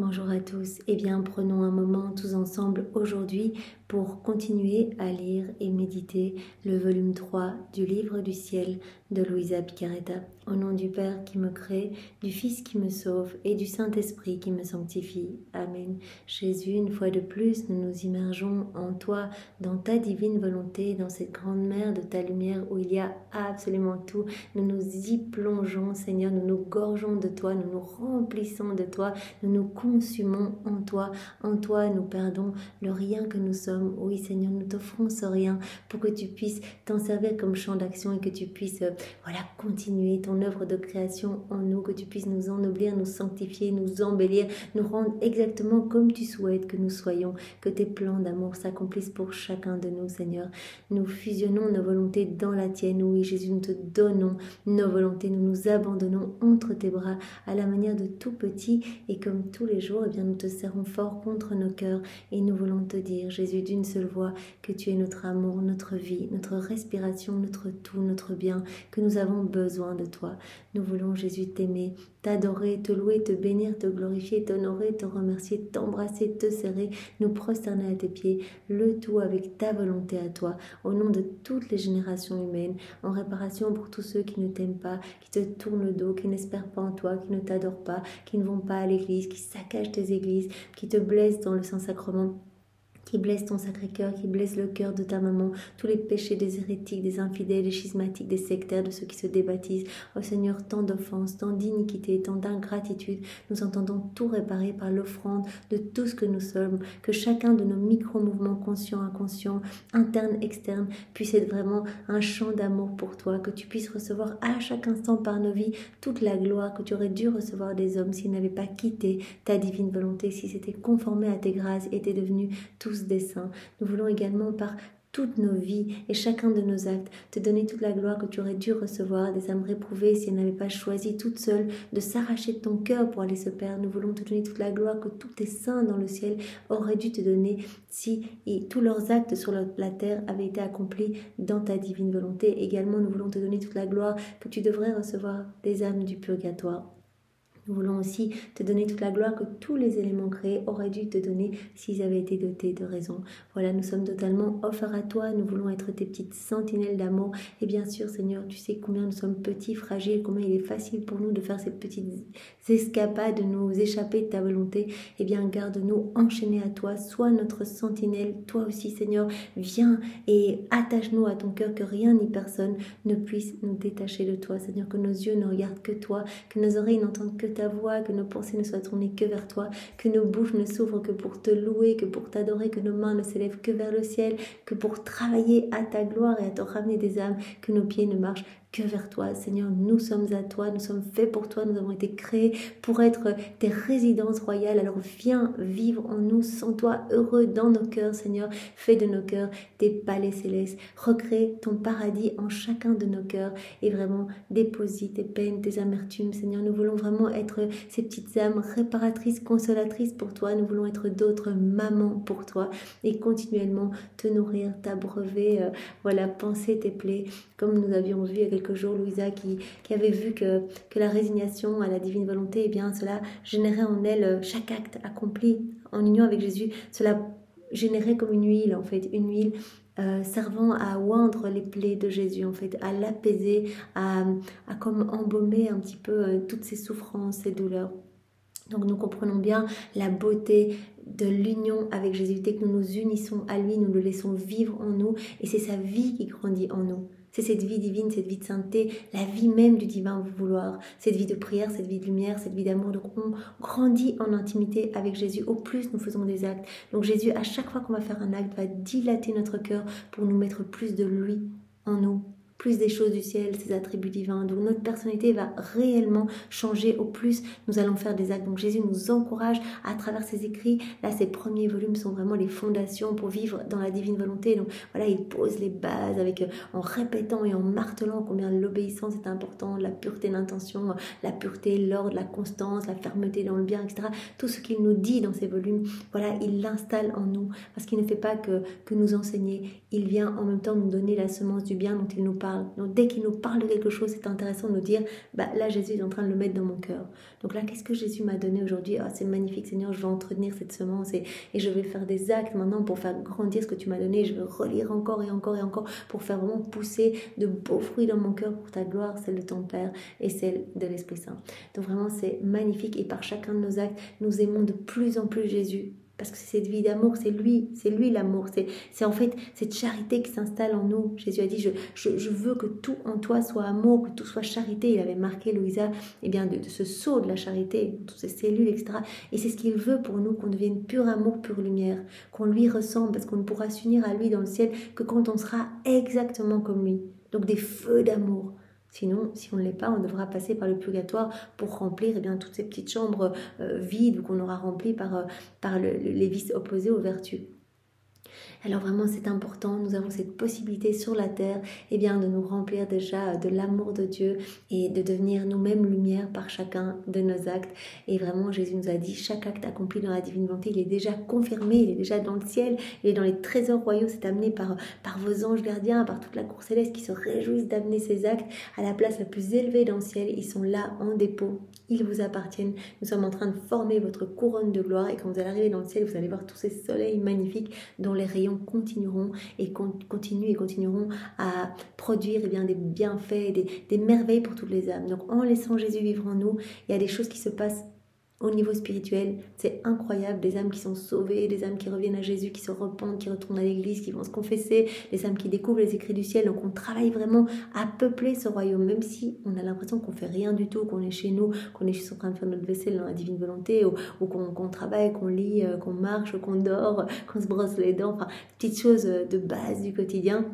Bonjour à tous. Eh bien, prenons un moment tous ensemble aujourd'hui pour continuer à lire et méditer le volume 3 du Livre du Ciel de Luisa Piccarreta. Au nom du Père qui me crée, du Fils qui me sauve et du Saint-Esprit qui me sanctifie. Amen. Jésus, une fois de plus, nous nous immergeons en toi, dans ta divine volonté, dans cette grande mer de ta lumière où il y a absolument tout. Nous nous y plongeons, Seigneur, nous nous gorgeons de toi, nous nous remplissons de toi, nous nous consumons en toi nous perdons le rien que nous sommes. Oui Seigneur, nous t'offrons ce rien pour que tu puisses t'en servir comme champ d'action et que tu puisses continuer ton œuvre de création en nous, que tu puisses nous ennoblir, nous sanctifier, nous embellir, nous rendre exactement comme tu souhaites que nous soyons, que tes plans d'amour s'accomplissent pour chacun de nous Seigneur. Nous fusionnons nos volontés dans la tienne. Oui Jésus, nous te donnons nos volontés, nous nous abandonnons entre tes bras à la manière de tout petit et comme tous les jours, eh bien, nous te serrons fort contre nos cœurs et nous voulons te dire, Jésus, d'une seule voix, que tu es notre amour, notre vie, notre respiration, notre tout, notre bien, que nous avons besoin de toi. Nous voulons, Jésus, t'aimer, t'adorer, te louer, te bénir, te glorifier, t'honorer, te remercier, t'embrasser, te serrer, nous prosterner à tes pieds, le tout avec ta volonté à toi, au nom de toutes les générations humaines, en réparation pour tous ceux qui ne t'aiment pas, qui te tournent le dos, qui n'espèrent pas en toi, qui ne t'adorent pas, qui ne vont pas à l'église, qui saccagent tes églises, qui te blessent dans le Saint-Sacrement, qui blesse ton Sacré-Cœur, qui blesse le cœur de ta maman, tous les péchés des hérétiques, des infidèles, des schismatiques, des sectaires, de ceux qui se débaptisent. Oh Seigneur, tant d'offenses, tant d'iniquités, tant d'ingratitude, nous entendons tout réparer par l'offrande de tout ce que nous sommes, que chacun de nos micro-mouvements conscients, inconscients, internes, externes, puisse être vraiment un champ d'amour pour toi, que tu puisses recevoir à chaque instant par nos vies toute la gloire que tu aurais dû recevoir des hommes s'ils n'avaient pas quitté ta divine volonté, si c'était conformé à tes grâces et étaient devenus tous des saints. Nous voulons également par toutes nos vies et chacun de nos actes te donner toute la gloire que tu aurais dû recevoir des âmes réprouvées si elles n'avaient pas choisi toutes seules de s'arracher de ton cœur pour aller se perdre. Nous voulons te donner toute la gloire que tous tes saints dans le ciel auraient dû te donner si tous leurs actes sur la terre avaient été accomplis dans ta divine volonté. Également, nous voulons te donner toute la gloire que tu devrais recevoir des âmes du purgatoire. Nous voulons aussi te donner toute la gloire que tous les éléments créés auraient dû te donner s'ils avaient été dotés de raison. Voilà, nous sommes totalement offerts à toi, nous voulons être tes petites sentinelles d'amour. Et bien sûr, Seigneur, tu sais combien nous sommes petits, fragiles, combien il est facile pour nous de faire ces petites escapades, de nous échapper de ta volonté. Eh bien, garde-nous enchaînés à toi, sois notre sentinelle. Toi aussi, Seigneur, viens et attache-nous à ton cœur, que rien ni personne ne puisse nous détacher de toi. Seigneur, que nos yeux ne regardent que toi, que nos oreilles n'entendent que ta voix, que nos pensées ne soient tournées que vers toi, que nos bouches ne s'ouvrent que pour te louer, que pour t'adorer, que nos mains ne s'élèvent que vers le ciel, que pour travailler à ta gloire et à te ramener des âmes, que nos pieds ne marchent que vers toi. Seigneur, nous sommes à toi, nous sommes faits pour toi, nous avons été créés pour être tes résidences royales. Alors viens vivre en nous, sans toi heureux dans nos cœurs, Seigneur. Fais de nos cœurs des palais célestes. Recrée ton paradis en chacun de nos cœurs et vraiment dépose tes peines, tes amertumes, Seigneur. Nous voulons vraiment être ces petites âmes réparatrices, consolatrices pour toi. Nous voulons être d'autres mamans pour toi et continuellement te nourrir, t'abreuver, penser tes plaies. Comme nous avions vu il y a quelques jours, Louisa qui avait vu que la résignation à la divine volonté, eh bien, cela générait en elle chaque acte accompli en union avec Jésus. Cela générait comme une huile, en fait, une huile servant à oindre les plaies de Jésus, en fait, à l'apaiser, à comme embaumer un petit peu toutes ces souffrances, ces douleurs. Donc nous comprenons bien la beauté de l'union avec Jésus. Dès que nous nous unissons à lui, nous le laissons vivre en nous et c'est sa vie qui grandit en nous. C'est cette vie divine, cette vie de sainteté, la vie même du divin vouloir, cette vie de prière, cette vie de lumière, cette vie d'amour. Donc on grandit en intimité avec Jésus au plus nous faisons des actes. Donc Jésus, à chaque fois qu'on va faire un acte, va dilater notre cœur pour nous mettre plus de lui en nous, plus des choses du ciel, ses attributs divins. Donc notre personnalité va réellement changer au plus nous allons faire des actes. Donc Jésus nous encourage à travers ses écrits. Là, ces premiers volumes sont vraiment les fondations pour vivre dans la divine volonté. Donc voilà, il pose les bases en répétant et en martelant combien l'obéissance est importante, la pureté d'intention, la pureté, l'ordre, la constance, la fermeté dans le bien, etc. Tout ce qu'il nous dit dans ces volumes, voilà, il l'installe en nous parce qu'il ne fait pas que nous enseigner. Il vient en même temps nous donner la semence du bien dont il nous parle parle. Donc dès qu'il nous parle de quelque chose, c'est intéressant de nous dire, bah là Jésus est en train de le mettre dans mon cœur. Donc là, qu'est-ce que Jésus m'a donné aujourd'hui? Ah, c'est magnifique Seigneur, je vais entretenir cette semence et je vais faire des actes maintenant pour faire grandir ce que tu m'as donné. Je vais relire encore et encore et encore pour faire vraiment pousser de beaux fruits dans mon cœur pour ta gloire, celle de ton Père et celle de l'Esprit Saint. Donc vraiment, c'est magnifique et par chacun de nos actes, nous aimons de plus en plus Jésus. Parce que c'est cette vie d'amour, c'est lui l'amour, c'est en fait cette charité qui s'installe en nous. Jésus a dit, je veux que tout en toi soit amour, que tout soit charité. Il avait marqué Louisa de ce sceau de la charité, toutes ces cellules, etc. Et c'est ce qu'il veut pour nous, qu'on devienne pur amour, pure lumière, qu'on lui ressemble, parce qu'on ne pourra s'unir à lui dans le ciel que quand on sera exactement comme lui. Donc des feux d'amour. Sinon, si on ne l'est pas, on devra passer par le purgatoire pour remplir toutes ces petites chambres vides qu'on aura remplies par les vices opposés aux vertus. Alors vraiment, c'est important, nous avons cette possibilité sur la terre de nous remplir déjà de l'amour de Dieu et de devenir nous-mêmes lumière par chacun de nos actes. Et vraiment, Jésus nous a dit, chaque acte accompli dans la divine volonté, il est déjà confirmé, il est déjà dans le ciel, il est dans les trésors royaux, c'est amené par vos anges gardiens, par toute la cour céleste qui se réjouissent d'amener ces actes à la place la plus élevée dans le ciel. Ils sont là en dépôt, ils vous appartiennent. Nous sommes en train de former votre couronne de gloire et quand vous allez arriver dans le ciel, vous allez voir tous ces soleils magnifiques dont les rayons continueront et continueront à produire des bienfaits, des merveilles pour toutes les âmes. Donc en laissant Jésus vivre en nous, il y a des choses qui se passent au niveau spirituel, c'est incroyable, des âmes qui sont sauvées, des âmes qui reviennent à Jésus, qui se repentent, qui retournent à l'église, qui vont se confesser, des âmes qui découvrent les écrits du ciel. Donc on travaille vraiment à peupler ce royaume, même si on a l'impression qu'on fait rien du tout, qu'on est chez nous, qu'on est juste en train de faire notre vaisselle dans la divine volonté, ou qu'on travaille, qu'on lit, qu'on marche, qu'on dort, qu'on se brosse les dents, petites choses de base du quotidien.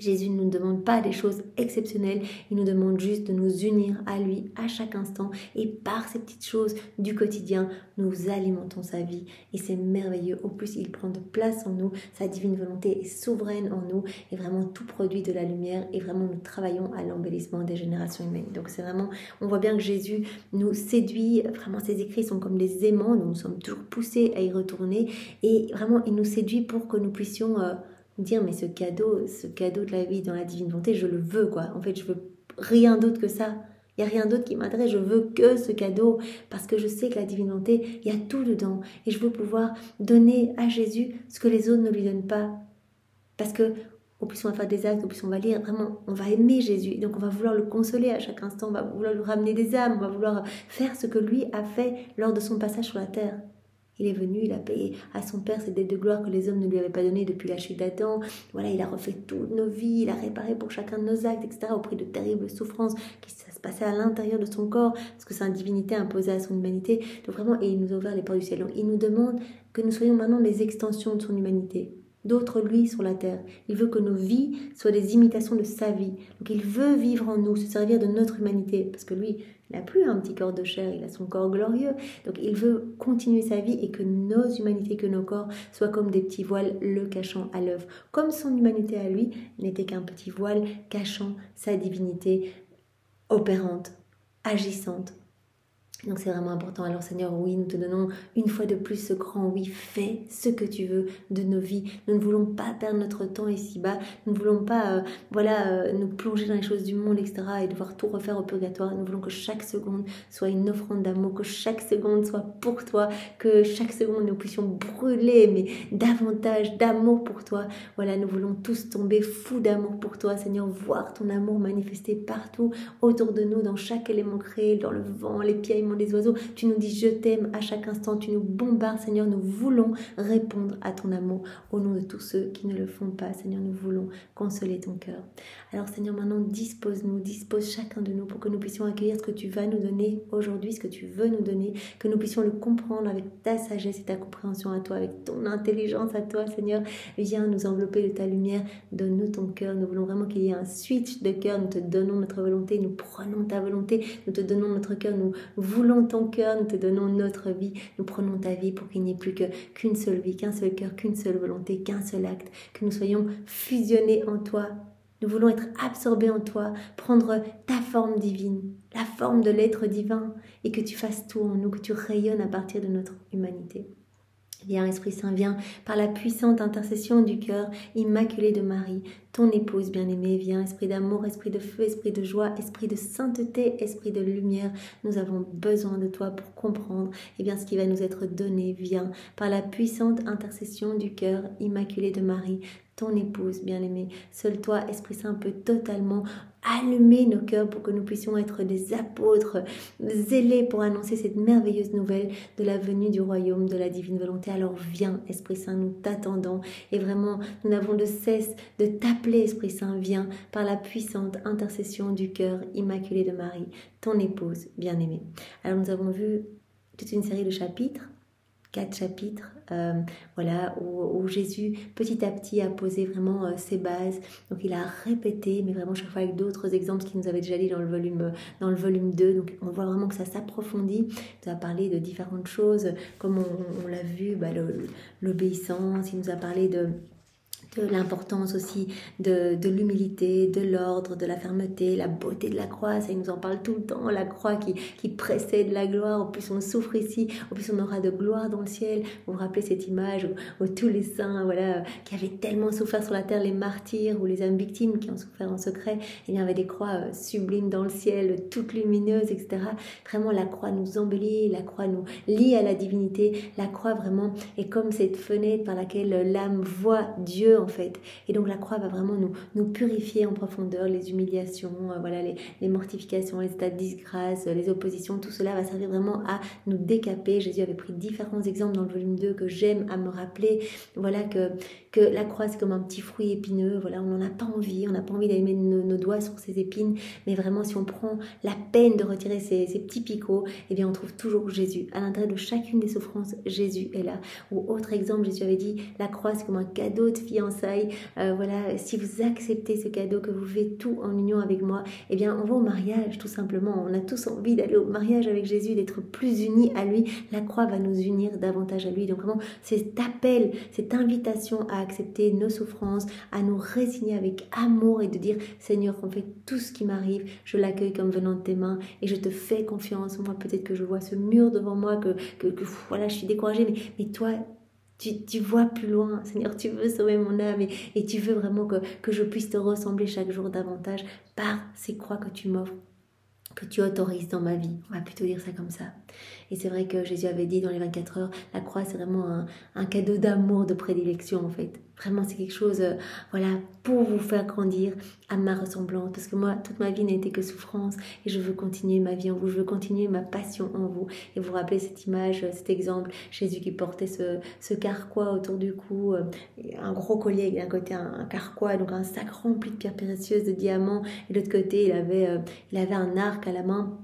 Jésus ne nous demande pas des choses exceptionnelles, il nous demande juste de nous unir à lui à chaque instant et par ces petites choses du quotidien, nous alimentons sa vie et c'est merveilleux. Au plus, il prend de place en nous, sa divine volonté est souveraine en nous et vraiment tout produit de la lumière et vraiment nous travaillons à l'embellissement des générations humaines. Donc c'est vraiment, on voit bien que Jésus nous séduit, vraiment ses écrits sont comme des aimants, nous sommes toujours poussés à y retourner et vraiment il nous séduit pour que nous puissions dire mais ce cadeau de la vie dans la divine volonté, je le veux quoi. En fait, je veux rien d'autre que ça. Il n'y a rien d'autre qui m'intéresse, je veux que ce cadeau parce que je sais que la divine volonté, il y a tout dedans et je veux pouvoir donner à Jésus ce que les autres ne lui donnent pas. Parce que au plus on va faire des actes, au plus on va lire, vraiment, on va aimer Jésus. Et donc on va vouloir le consoler à chaque instant, on va vouloir lui ramener des âmes, on va vouloir faire ce que lui a fait lors de son passage sur la terre. Il est venu, il a payé à son Père cette dette de gloire que les hommes ne lui avaient pas donnée depuis la chute d'Adam. Voilà, il a refait toutes nos vies, il a réparé pour chacun de nos actes, etc. au prix de terribles souffrances qui se passaient à l'intérieur de son corps, parce que sa divinité imposée à son humanité. Donc vraiment, et il nous a ouvert les portes du ciel. Donc il nous demande que nous soyons maintenant les extensions de son humanité. D'autres, lui, sur la terre. Il veut que nos vies soient des imitations de sa vie. Donc il veut vivre en nous, se servir de notre humanité. Parce que lui, il n'a plus un petit corps de chair, il a son corps glorieux. Donc il veut continuer sa vie et que nos humanités, que nos corps soient comme des petits voiles le cachant à l'œuvre. Comme son humanité à lui n'était qu'un petit voile cachant sa divinité opérante, agissante. Donc c'est vraiment important. Alors Seigneur, oui, nous te donnons une fois de plus ce grand oui, fais ce que tu veux de nos vies. Nous ne voulons pas perdre notre temps ici-bas. Nous ne voulons pas nous plonger dans les choses du monde, etc. et devoir tout refaire au purgatoire. Nous voulons que chaque seconde soit une offrande d'amour, que chaque seconde soit pour toi, que chaque seconde nous puissions brûler, mais davantage d'amour pour toi. Voilà, nous voulons tous tomber fous d'amour pour toi, Seigneur, voir ton amour manifesté partout autour de nous, dans chaque élément créé, dans le vent, les piaillements des oiseaux. Tu nous dis je t'aime à chaque instant, tu nous bombardes, Seigneur, nous voulons répondre à ton amour au nom de tous ceux qui ne le font pas. Seigneur, nous voulons consoler ton cœur. Alors Seigneur, maintenant dispose chacun de nous pour que nous puissions accueillir ce que tu vas nous donner aujourd'hui, ce que tu veux nous donner, que nous puissions le comprendre avec ta sagesse et ta compréhension à toi, avec ton intelligence à toi, Seigneur. Viens nous envelopper de ta lumière, donne-nous ton cœur. Nous voulons vraiment qu'il y ait un switch de cœur, nous te donnons notre volonté, nous prenons ta volonté, nous te donnons notre cœur, nous voulons ton cœur, nous te donnons notre vie, nous prenons ta vie pour qu'il n'y ait plus qu'une seule vie, qu'un seul cœur, qu'une seule volonté, qu'un seul acte, que nous soyons fusionnés en toi. Nous voulons être absorbés en toi, prendre ta forme divine, la forme de l'être divin, et que tu fasses tout en nous, que tu rayonnes à partir de notre humanité. Viens, Esprit Saint, viens par la puissante intercession du cœur immaculé de Marie, ton épouse bien-aimée. Viens, Esprit d'amour, Esprit de feu, Esprit de joie, Esprit de sainteté, Esprit de lumière. Nous avons besoin de toi pour comprendre ce qui va nous être donné. Viens par la puissante intercession du cœur immaculé de Marie, ton épouse bien-aimée. Seul toi, Esprit Saint, peut totalement allumer nos cœurs pour que nous puissions être des apôtres zélés pour annoncer cette merveilleuse nouvelle de la venue du royaume de la divine volonté. Alors viens, Esprit Saint, nous t'attendons et vraiment nous n'avons de cesse de t'appeler, Esprit Saint, viens par la puissante intercession du cœur immaculé de Marie, ton épouse bien-aimée. Alors nous avons vu toute une série de chapitres, 4 chapitres, où Jésus petit à petit a posé vraiment ses bases. Donc il a répété, mais vraiment chaque fois avec d'autres exemples qu'il nous avait déjà dit dans le volume 2. Donc on voit vraiment que ça s'approfondit. Il nous a parlé de différentes choses, comme on l'a vu, l'obéissance. Il nous a parlé de l'importance aussi de l'humilité, de l'ordre, de la fermeté, la beauté de la croix, ça il nous en parle tout le temps, la croix qui précède la gloire. Au plus on souffre ici, au plus on aura de gloire dans le ciel. Vous vous rappelez cette image où tous les saints qui avaient tellement souffert sur la terre, les martyrs ou les âmes victimes qui ont souffert en secret, il y avait des croix sublimes dans le ciel, toutes lumineuses, etc. Vraiment la croix nous embellit, la croix nous lie à la divinité, la croix vraiment est comme cette fenêtre par laquelle l'âme voit Dieu en fait. Et donc la croix va vraiment nous purifier en profondeur, les humiliations, les mortifications, les états de disgrâce, les oppositions, tout cela va servir vraiment à nous décaper. Jésus avait pris différents exemples dans le volume 2 que j'aime à me rappeler, que la croix c'est comme un petit fruit épineux, on n'en a pas envie, on n'a pas envie d'aller mettre nos doigts sur ces épines, mais vraiment si on prend la peine de retirer ces petits picots, on trouve toujours Jésus. À l'intérieur de chacune des souffrances, Jésus est là. Ou autre exemple, Jésus avait dit, la croix c'est comme un cadeau de fiançailles. Si vous acceptez ce cadeau, que vous faites tout en union avec moi, on va au mariage tout simplement. On a tous envie d'aller au mariage avec Jésus, d'être plus unis à lui. La croix va nous unir davantage à lui. Donc vraiment, cet appel, cette invitation à accepter nos souffrances, à nous résigner avec amour et de dire, Seigneur, en fait, tout ce qui m'arrive, je l'accueille comme venant de tes mains et je te fais confiance. Moi, peut-être que je vois ce mur devant moi, que je suis découragée, mais toi, tu vois plus loin, Seigneur, tu veux sauver mon âme et tu veux vraiment que je puisse te ressembler chaque jour davantage par ces croix que tu m'offres, que tu autorises dans ma vie. On va plutôt dire ça comme ça. Et c'est vrai que Jésus avait dit dans les 24 heures, la croix c'est vraiment un cadeau d'amour, de prédilection en fait. Vraiment c'est quelque chose, pour vous faire grandir à ma ressemblance. Parce que moi, toute ma vie n'a été que souffrance et je veux continuer ma vie en vous, je veux continuer ma passion en vous. Et vous vous rappelez cette image, cet exemple, Jésus qui portait ce carquois autour du cou, un gros collier d'un côté, un carquois, donc un sac rempli de pierres précieuses, de diamants, et de l'autre côté il avait un arc à la main.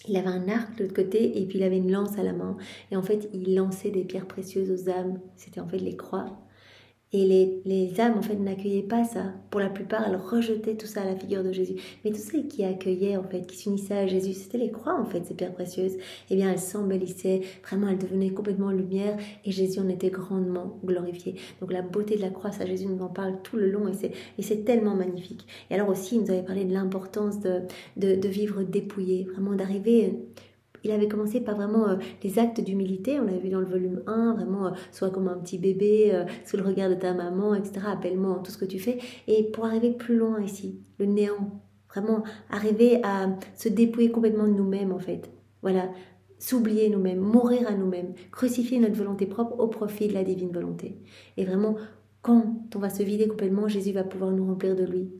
Il avait un arc de l'autre côté et puis il avait une lance à la main. Et en fait, il lançait des pierres précieuses aux âmes. C'était en fait les croix. Et les âmes, en fait, n'accueillaient pas ça. Pour la plupart, elles rejetaient tout ça à la figure de Jésus. Mais tous ceux qui accueillaient, en fait, qui s'unissaient à Jésus, c'était les croix, en fait, ces pierres précieuses. Elles s'embellissaient. Vraiment, elles devenaient complètement lumière. Et Jésus en était grandement glorifié. Donc, la beauté de la croix, ça, Jésus nous en parle tout le long. Et c'est tellement magnifique. Et alors aussi, il nous avait parlé de l'importance de vivre dépouillé. Vraiment, d'arriver... Il avait commencé par vraiment les actes d'humilité, on l'avait vu dans le volume 1, vraiment sois comme un petit bébé, sous le regard de ta maman, etc. Appelle-moi en tout ce que tu fais. Et pour arriver plus loin ici, le néant, vraiment arriver à se dépouiller complètement de nous-mêmes en fait. S'oublier nous-mêmes, mourir à nous-mêmes, crucifier notre volonté propre au profit de la divine volonté. Et vraiment, quand on va se vider complètement, Jésus va pouvoir nous remplir de lui.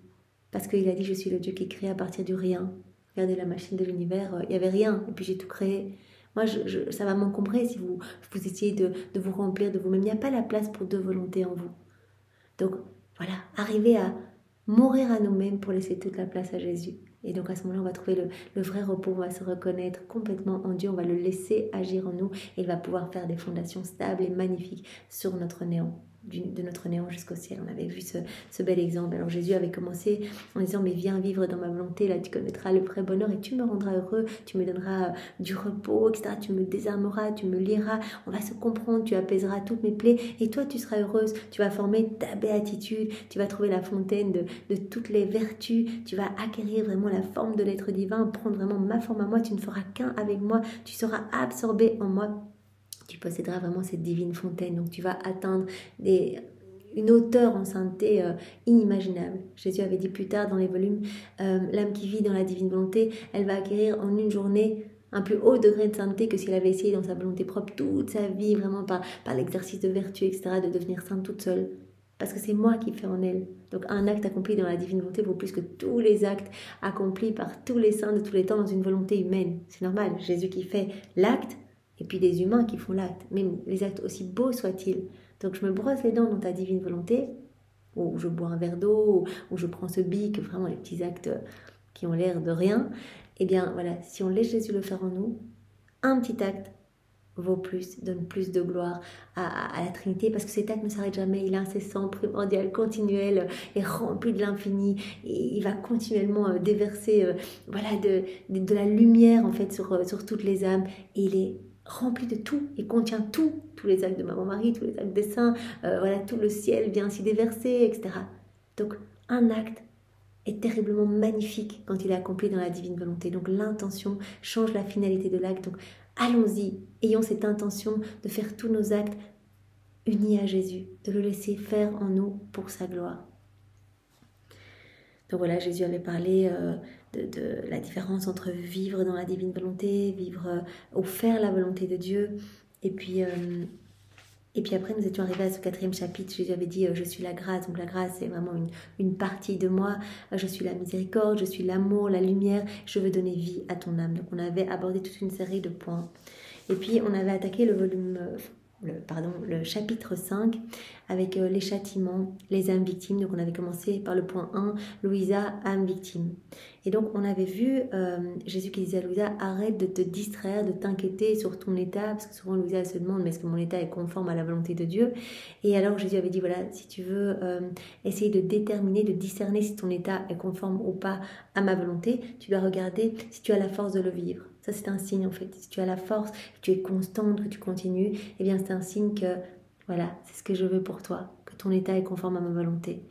Parce qu'il a dit, je suis le Dieu qui crée à partir du rien. Regardez la machine de l'univers, il n'y avait rien, et puis j'ai tout créé. Moi, ça va m'encombrer si vous essayez de vous remplir de vous-même. Il n'y a pas la place pour deux volontés en vous. Donc, arriver à mourir à nous-mêmes pour laisser toute la place à Jésus. Et donc, à ce moment-là, on va trouver le vrai repos, on va se reconnaître complètement en Dieu, on va le laisser agir en nous, et il va pouvoir faire des fondations stables et magnifiques sur notre néant. De notre néant jusqu'au ciel. On avait vu ce bel exemple. Alors Jésus avait commencé en disant, mais viens vivre dans ma volonté, là tu connaîtras le vrai bonheur et tu me rendras heureux, tu me donneras du repos, etc. Tu me désarmeras, tu me lieras, on va se comprendre, tu apaiseras toutes mes plaies et toi tu seras heureuse, tu vas former ta béatitude, tu vas trouver la fontaine de toutes les vertus, tu vas acquérir vraiment la forme de l'être divin, prendre vraiment ma forme à moi, tu ne feras qu'un avec moi, tu seras absorbé en moi. tu posséderas vraiment cette divine fontaine. Donc tu vas atteindre une hauteur en sainteté inimaginable. Jésus avait dit plus tard dans les volumes, l'âme qui vit dans la divine volonté, elle va acquérir en une journée un plus haut degré de sainteté que si elle avait essayé dans sa volonté propre toute sa vie, vraiment par l'exercice de vertu, etc., de devenir sainte toute seule. Parce que c'est moi qui fais en elle. Donc un acte accompli dans la divine volonté vaut plus que tous les actes accomplis par tous les saints de tous les temps dans une volonté humaine. C'est normal, Jésus qui fait l'acte, et puis des humains qui font l'acte. Même les actes aussi beaux soient-ils. Donc je me brosse les dents dans ta divine volonté, ou je bois un verre d'eau, ou je prends ce bic, vraiment les petits actes qui ont l'air de rien. Eh bien voilà, si on laisse Jésus le faire en nous, un petit acte vaut plus, donne plus de gloire à la Trinité, parce que cet acte ne s'arrête jamais, il est incessant, primordial, continuel, est rempli de l'infini, et il va continuellement déverser de la lumière en fait sur toutes les âmes, et il est rempli de tout, il contient tout, tous les actes de Maman Marie, tous les actes des saints, tout le ciel vient s'y déverser, etc. Donc un acte est terriblement magnifique quand il est accompli dans la divine volonté. Donc l'intention change la finalité de l'acte. Donc allons-y, ayons cette intention de faire tous nos actes unis à Jésus, de le laisser faire en nous pour sa gloire. Donc voilà, Jésus avait parlé de la différence entre vivre dans la divine volonté, vivre ou faire la volonté de Dieu. Et puis après, nous étions arrivés à ce 4e chapitre. Jésus avait dit « Je suis la grâce ». Donc la grâce, c'est vraiment une partie de moi. Je suis la miséricorde, je suis l'amour, la lumière. Je veux donner vie à ton âme. Donc on avait abordé toute une série de points. Et puis on avait attaqué le chapitre 5 avec les châtiments, les âmes victimes. Donc on avait commencé par le point 1, Louisa, âme victime. Et donc on avait vu Jésus qui disait à Louisa, arrête de te distraire, de t'inquiéter sur ton état, parce que souvent Louisa se demande, mais est-ce que mon état est conforme à la volonté de Dieu? Et alors Jésus avait dit, voilà, si tu veux essayer de déterminer, de discerner si ton état est conforme ou pas à ma volonté, tu dois regarder si tu as la force de le vivre. Ça, c'est un signe, en fait. Si tu as la force, que tu es constante, que tu continues, eh bien, c'est un signe que, voilà, c'est ce que je veux pour toi, que ton état est conforme à ma volonté.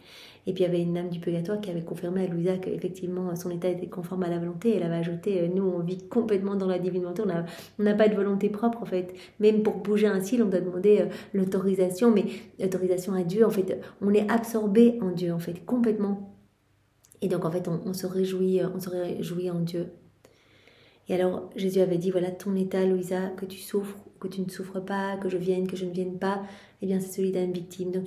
Et puis, il y avait une âme du purgatoire qui avait confirmé à Louisa qu'effectivement, son état était conforme à la volonté. Elle avait ajouté, nous, on vit complètement dans la divine volonté. On n'a pas de volonté propre, en fait. Même pour bouger un cil, on doit demander l'autorisation. Mais l'autorisation à Dieu, en fait, on est absorbé en Dieu, en fait, complètement. Et donc, en fait, on se réjouit en Dieu. Et alors, Jésus avait dit, voilà, ton état, Louisa, que tu souffres, que tu ne souffres pas, que je vienne, que je ne vienne pas, eh bien, c'est celui d'âme victime. Donc,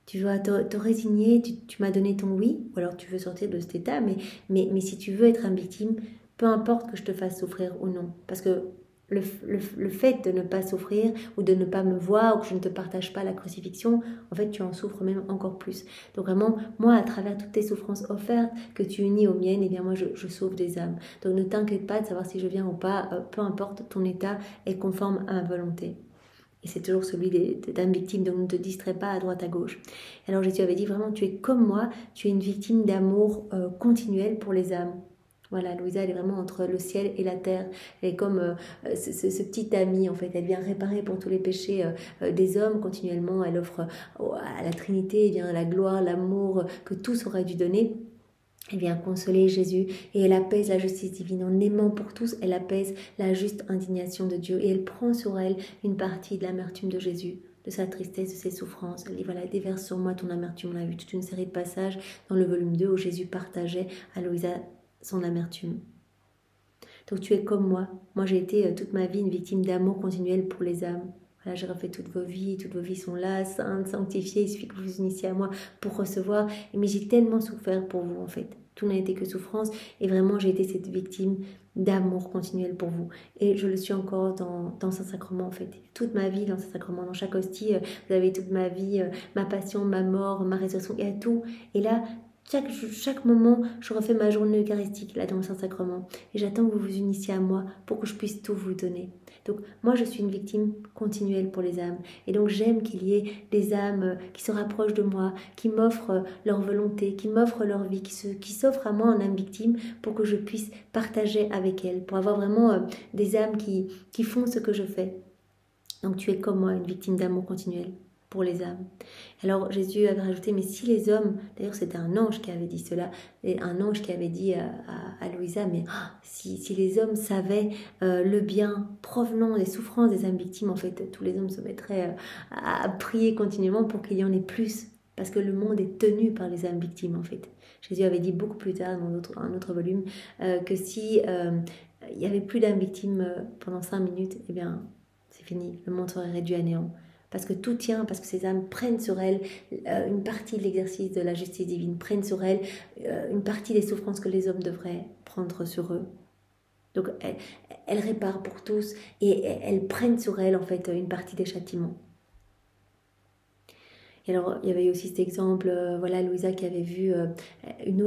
tu dois te résigner, tu m'as donné ton oui, ou alors tu veux sortir de cet état, mais si tu veux être âme victime, peu importe que je te fasse souffrir ou non. Parce que le fait de ne pas souffrir ou de ne pas me voir ou que je ne te partage pas la crucifixion, en fait, tu en souffres même encore plus. Donc vraiment, moi, à travers toutes tes souffrances offertes que tu unis aux miennes, eh bien moi, je sauve des âmes. Donc ne t'inquiète pas de savoir si je viens ou pas, peu importe, ton état est conforme à ma volonté. Et c'est toujours celui d'âme victime, donc ne te distrais pas à droite à gauche. Alors Jésus avait dit vraiment, tu es comme moi, tu es une victime d'amour continuel pour les âmes. Voilà, Louisa, elle est vraiment entre le ciel et la terre. Elle est comme ce petit ami, en fait. Elle vient réparer pour tous les péchés des hommes continuellement. Elle offre à la Trinité eh bien, la gloire, l'amour que tous auraient dû donner. Elle vient consoler Jésus et elle apaise la justice divine. En aimant pour tous, elle apaise la juste indignation de Dieu. Et elle prend sur elle une partie de l'amertume de Jésus, de sa tristesse, de ses souffrances. Elle dit, voilà, déverse sur moi ton amertume. On a vu toute une série de passages dans le volume 2 où Jésus partageait à Louisa son amertume. Donc tu es comme moi. Moi j'ai été toute ma vie une victime d'amour continuel pour les âmes. Voilà, j'ai refait toutes vos vies sont là, saintes, sanctifiées. Il suffit que vous vous unissiez à moi pour recevoir. Mais j'ai tellement souffert pour vous en fait. Tout n'a été que souffrance et vraiment j'ai été cette victime d'amour continuel pour vous. Et je le suis encore dans Saint-Sacrement en fait. Toute ma vie dans Saint-Sacrement, dans chaque hostie, vous avez toute ma vie, ma passion, ma mort, ma résurrection, il y a tout. Et là, chaque moment, je refais ma journée eucharistique là dans le Saint-Sacrement et j'attends que vous vous unissiez à moi pour que je puisse tout vous donner. Donc moi je suis une victime continuelle pour les âmes et donc j'aime qu'il y ait des âmes qui se rapprochent de moi, qui m'offrent leur volonté, qui m'offrent leur vie, qui s'offrent à moi en âme victime pour que je puisse partager avec elles, pour avoir vraiment des âmes qui font ce que je fais. Donc tu es comme moi, une victime d'amour continuel. pour les âmes. Alors Jésus avait rajouté, mais si les hommes, d'ailleurs c'était un ange qui avait dit cela, et un ange qui avait dit à Louisa, mais si les hommes savaient le bien provenant des souffrances des âmes victimes, en fait tous les hommes se mettraient à prier continuellement pour qu'il y en ait plus, parce que le monde est tenu par les âmes victimes en fait. Jésus avait dit beaucoup plus tard dans un autre volume que si il n'y avait plus d'âmes victimes pendant 5 minutes, eh bien c'est fini, le monde serait réduit à néant. Parce que tout tient, parce que ces âmes prennent sur elles une partie de l'exercice de la justice divine, prennent sur elles une partie des souffrances que les hommes devraient prendre sur eux. Donc elles réparent pour tous et elles prennent sur elles en fait une partie des châtiments. Et alors il y avait aussi cet exemple, voilà Louisa qui avait vu une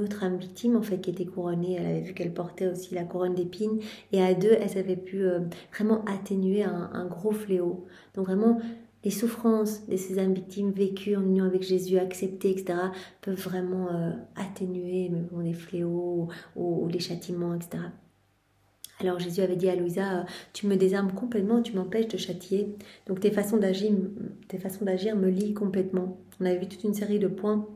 autre âme victime en fait qui était couronnée, elle avait vu qu'elle portait aussi la couronne d'épines et à deux elles avaient pu vraiment atténuer un gros fléau. Donc vraiment les souffrances de ces âmes victimes vécues en union avec Jésus, acceptées, etc. peuvent vraiment atténuer les fléaux ou les châtiments, etc. Alors Jésus avait dit à Louisa, tu me désarmes complètement, tu m'empêches de châtier. Donc tes façons d'agir me lient complètement. On avait vu toute une série de points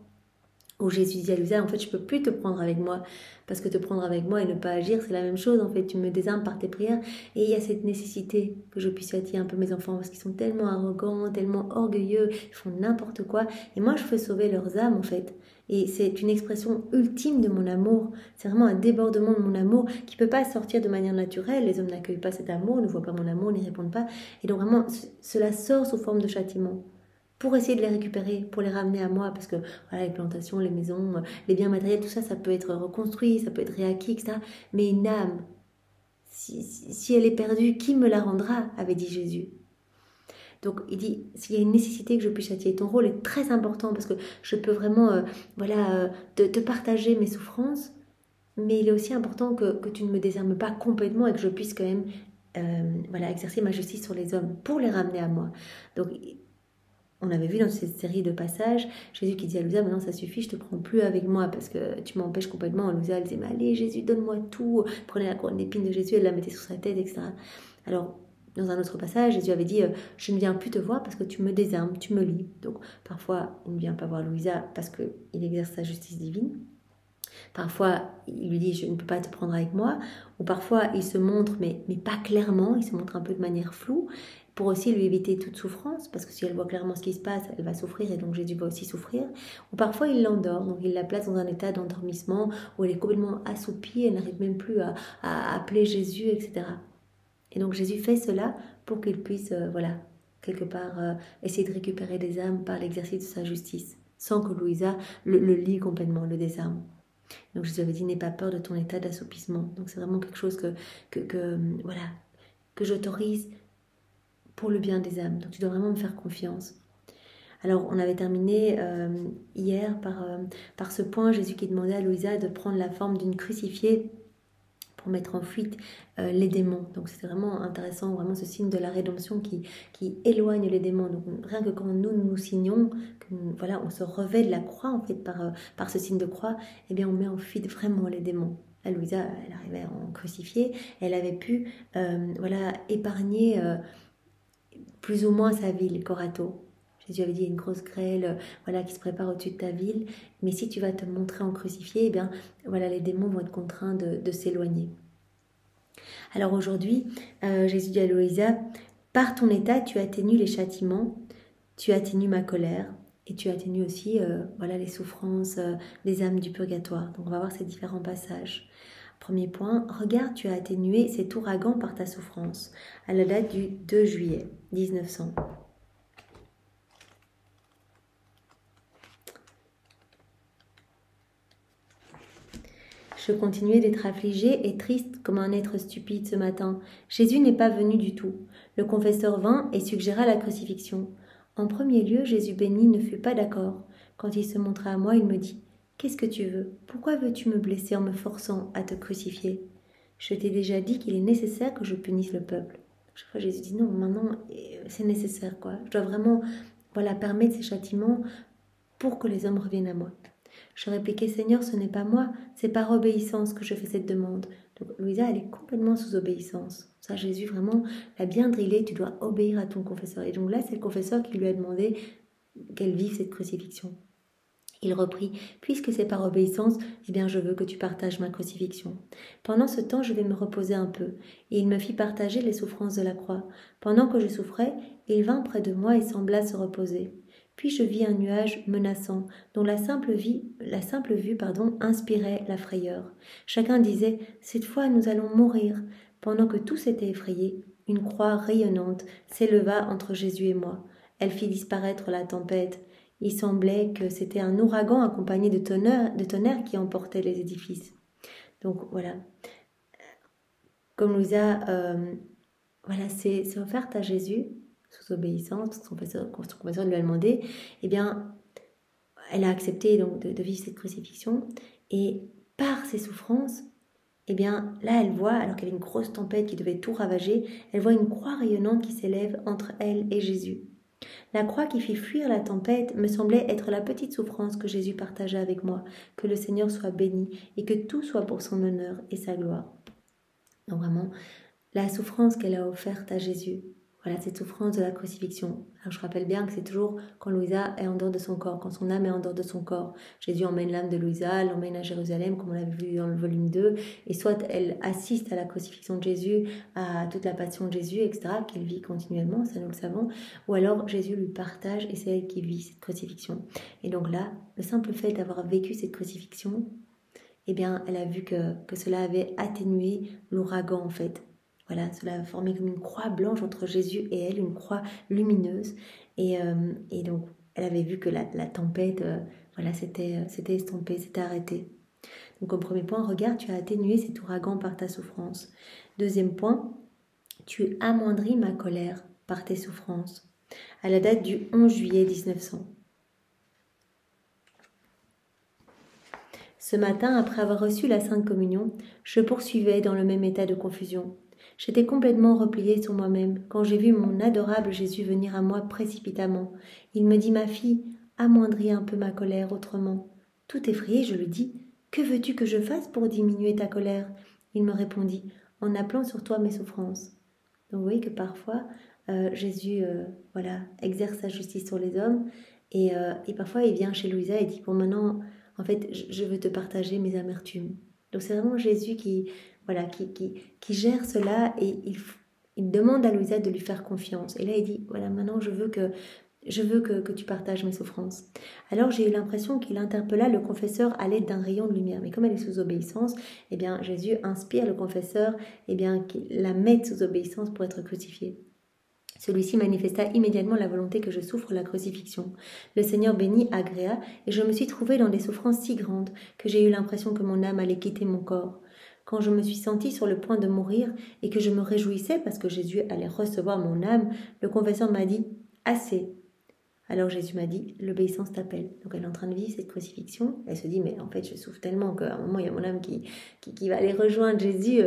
où Jésus dit à Louisa, en fait, je peux plus te prendre avec moi, parce que te prendre avec moi et ne pas agir, c'est la même chose, en fait, tu me désarmes par tes prières, et il y a cette nécessité que je puisse châtier un peu mes enfants, parce qu'ils sont tellement arrogants, tellement orgueilleux, ils font n'importe quoi, et moi, je veux sauver leurs âmes, en fait, et c'est une expression ultime de mon amour, c'est vraiment un débordement de mon amour, qui peut pas sortir de manière naturelle, les hommes n'accueillent pas cet amour, ne voient pas mon amour, n'y répondent pas, et donc vraiment, cela sort sous forme de châtiment, pour essayer de les récupérer, pour les ramener à moi, parce que voilà, les plantations, les maisons, les biens matériels, tout ça, ça peut être reconstruit, ça peut être réacquis, etc. Mais une âme, si elle est perdue, qui me la rendra, avait dit Jésus. Donc il dit, s'il y a une nécessité que je puisse châtier, ton rôle est très important, parce que je peux vraiment te partager mes souffrances, mais il est aussi important que tu ne me désarmes pas complètement et que je puisse quand même exercer ma justice sur les hommes, pour les ramener à moi. Donc on avait vu dans cette série de passages, Jésus qui dit à Louisa, maintenant ça suffit, je te prends plus avec moi parce que tu m'empêches complètement. Louisa, elle disait, mais allez Jésus, donne-moi tout. Prenez la couronne d'épines de Jésus, elle la mettait sur sa tête, etc. Alors, dans un autre passage, Jésus avait dit, je ne viens plus te voir parce que tu me désarmes, tu me lies. Donc, parfois, il ne vient pas voir Louisa parce qu'il exerce sa justice divine. Parfois, il lui dit, je ne peux pas te prendre avec moi. Ou parfois, il se montre, mais pas clairement, il se montre un peu de manière floue, pour aussi lui éviter toute souffrance, parce que si elle voit clairement ce qui se passe, elle va souffrir, et donc Jésus va aussi souffrir. Ou parfois, il l'endort, donc il la place dans un état d'endormissement, où elle est complètement assoupie, elle n'arrive même plus à appeler Jésus, etc. Et donc Jésus fait cela pour qu'il puisse, quelque part, essayer de récupérer des âmes par l'exercice de sa justice, sans que Louisa le lie complètement, le désarme. Donc Jésus avait dit, n'aie pas peur de ton état d'assoupissement. Donc c'est vraiment quelque chose que j'autorise pour le bien des âmes. Donc tu dois vraiment me faire confiance. Alors on avait terminé hier par ce point, Jésus qui demandait à Louisa de prendre la forme d'une crucifiée pour mettre en fuite les démons. Donc c'est vraiment intéressant, vraiment ce signe de la rédemption qui éloigne les démons. Donc rien que quand nous signons, on se revêt de la croix en fait par ce signe de croix, eh bien on met en fuite vraiment les démons. Là, Louisa, elle arrivait en crucifiée, elle avait pu épargner plus ou moins sa ville, Corato. Jésus avait dit, il y a une grosse grêle qui se prépare au-dessus de ta ville, mais si tu vas te montrer en crucifié, eh bien, les démons vont être contraints de s'éloigner. Alors aujourd'hui, Jésus dit à Louisa, par ton état, tu atténues les châtiments, tu atténues ma colère, et tu atténues aussi les souffrances des âmes du purgatoire. Donc on va voir ces différents passages. Premier point, regarde, tu as atténué cet ouragan par ta souffrance, à la date du 2 juillet 1900. Je continuais d'être affligée et triste comme un être stupide ce matin. Jésus n'est pas venu du tout. Le confesseur vint et suggéra la crucifixion. En premier lieu, Jésus béni ne fut pas d'accord. Quand il se montra à moi, il me dit « Qu'est-ce que tu veux? Pourquoi veux-tu me blesser en me forçant à te crucifier? Je t'ai déjà dit qu'il est nécessaire que je punisse le peuple. » Chaque fois, Jésus dit « Non, maintenant, c'est nécessaire, quoi. Je dois vraiment permettre ces châtiments pour que les hommes reviennent à moi. » Je répliquai, Seigneur, ce n'est pas moi, c'est par obéissance que je fais cette demande. Donc Louisa, elle est complètement sous obéissance. Ça, Jésus vraiment l'a bien drillé, tu dois obéir à ton confesseur. Et donc là, c'est le confesseur qui lui a demandé qu'elle vive cette crucifixion. Il reprit, puisque c'est par obéissance, eh bien je veux que tu partages ma crucifixion. Pendant ce temps, je vais me reposer un peu. Et il me fit partager les souffrances de la croix. Pendant que je souffrais, il vint près de moi et sembla se reposer. Puis je vis un nuage menaçant, dont la simple vue, inspirait la frayeur. Chacun disait, cette fois nous allons mourir. Pendant que tous étaient effrayés, une croix rayonnante s'éleva entre Jésus et moi. Elle fit disparaître la tempête. Il semblait que c'était un ouragan accompagné de tonnerre qui emportait les édifices. Donc voilà, comme Louisa s'est offerte à Jésus, sous obéissance, son confesseur lui a demandé, eh bien, elle a accepté donc de vivre cette crucifixion, et par ses souffrances, eh bien, là, elle voit, alors qu'il y avait une grosse tempête qui devait tout ravager, elle voit une croix rayonnante qui s'élève entre elle et Jésus. La croix qui fit fuir la tempête me semblait être la petite souffrance que Jésus partageait avec moi. Que le Seigneur soit béni et que tout soit pour son honneur et sa gloire. Donc vraiment, la souffrance qu'elle a offerte à Jésus, voilà cette souffrance de la crucifixion. Alors je rappelle bien que c'est toujours quand Louisa est en dehors de son corps, quand son âme est en dehors de son corps. Jésus emmène l'âme de Louisa, l'emmène à Jérusalem, comme on l'avait vu dans le volume 2, et soit elle assiste à la crucifixion de Jésus, à toute la passion de Jésus, etc., qu'elle vit continuellement, ça nous le savons, ou alors Jésus lui partage et c'est elle qui vit cette crucifixion. Et donc là, le simple fait d'avoir vécu cette crucifixion, eh bien, elle a vu que cela avait atténué l'ouragan en fait. Voilà, cela a formé comme une croix blanche entre Jésus et elle, une croix lumineuse. Et donc, elle avait vu que la tempête, s'était estompée, s'était arrêtée. Donc, au premier point, regarde, tu as atténué cet ouragan par ta souffrance. Deuxième point, tu amoindris ma colère par tes souffrances. À la date du 11 juillet 1900. Ce matin, après avoir reçu la Sainte Communion, je poursuivais dans le même état de confusion. J'étais complètement repliée sur moi-même quand j'ai vu mon adorable Jésus venir à moi précipitamment. Il me dit, ma fille, amoindris un peu ma colère autrement. Tout effrayé, je lui dis, que veux-tu que je fasse pour diminuer ta colère? Il me répondit, en appelant sur toi mes souffrances. Donc vous voyez que parfois, Jésus exerce sa justice sur les hommes et parfois il vient chez Louisa et dit, bon maintenant, en fait, je veux te partager mes amertumes. Donc c'est vraiment Jésus qui gère cela et il demande à Louisa de lui faire confiance. Et là, il dit, voilà, maintenant je veux que tu partages mes souffrances. Alors j'ai eu l'impression qu'il interpella le confesseur à l'aide d'un rayon de lumière. Mais comme elle est sous obéissance, eh bien Jésus inspire le confesseur qu'il la mette sous obéissance pour être crucifié. Celui-ci manifesta immédiatement la volonté que je souffre la crucifixion. Le Seigneur béni agréa, et je me suis trouvée dans des souffrances si grandes que j'ai eu l'impression que mon âme allait quitter mon corps. Quand je me suis sentie sur le point de mourir et que je me réjouissais parce que Jésus allait recevoir mon âme, le confesseur m'a dit « Assez ». Alors Jésus m'a dit, l'obéissance t'appelle. Donc elle est en train de vivre cette crucifixion. Elle se dit, mais en fait je souffre tellement qu'à un moment il y a mon âme qui va aller rejoindre Jésus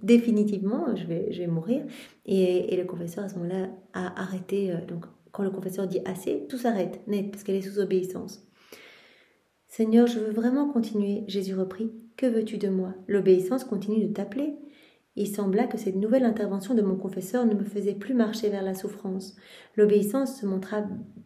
définitivement, je vais mourir. Et le confesseur à ce moment-là a arrêté. Donc quand le confesseur dit assez, tout s'arrête net parce qu'elle est sous obéissance. Seigneur, je veux vraiment continuer, Jésus reprit. Que veux-tu de moi? L'obéissance continue de t'appeler. Il sembla que cette nouvelle intervention de mon confesseur ne me faisait plus marcher vers la souffrance. L'obéissance se montra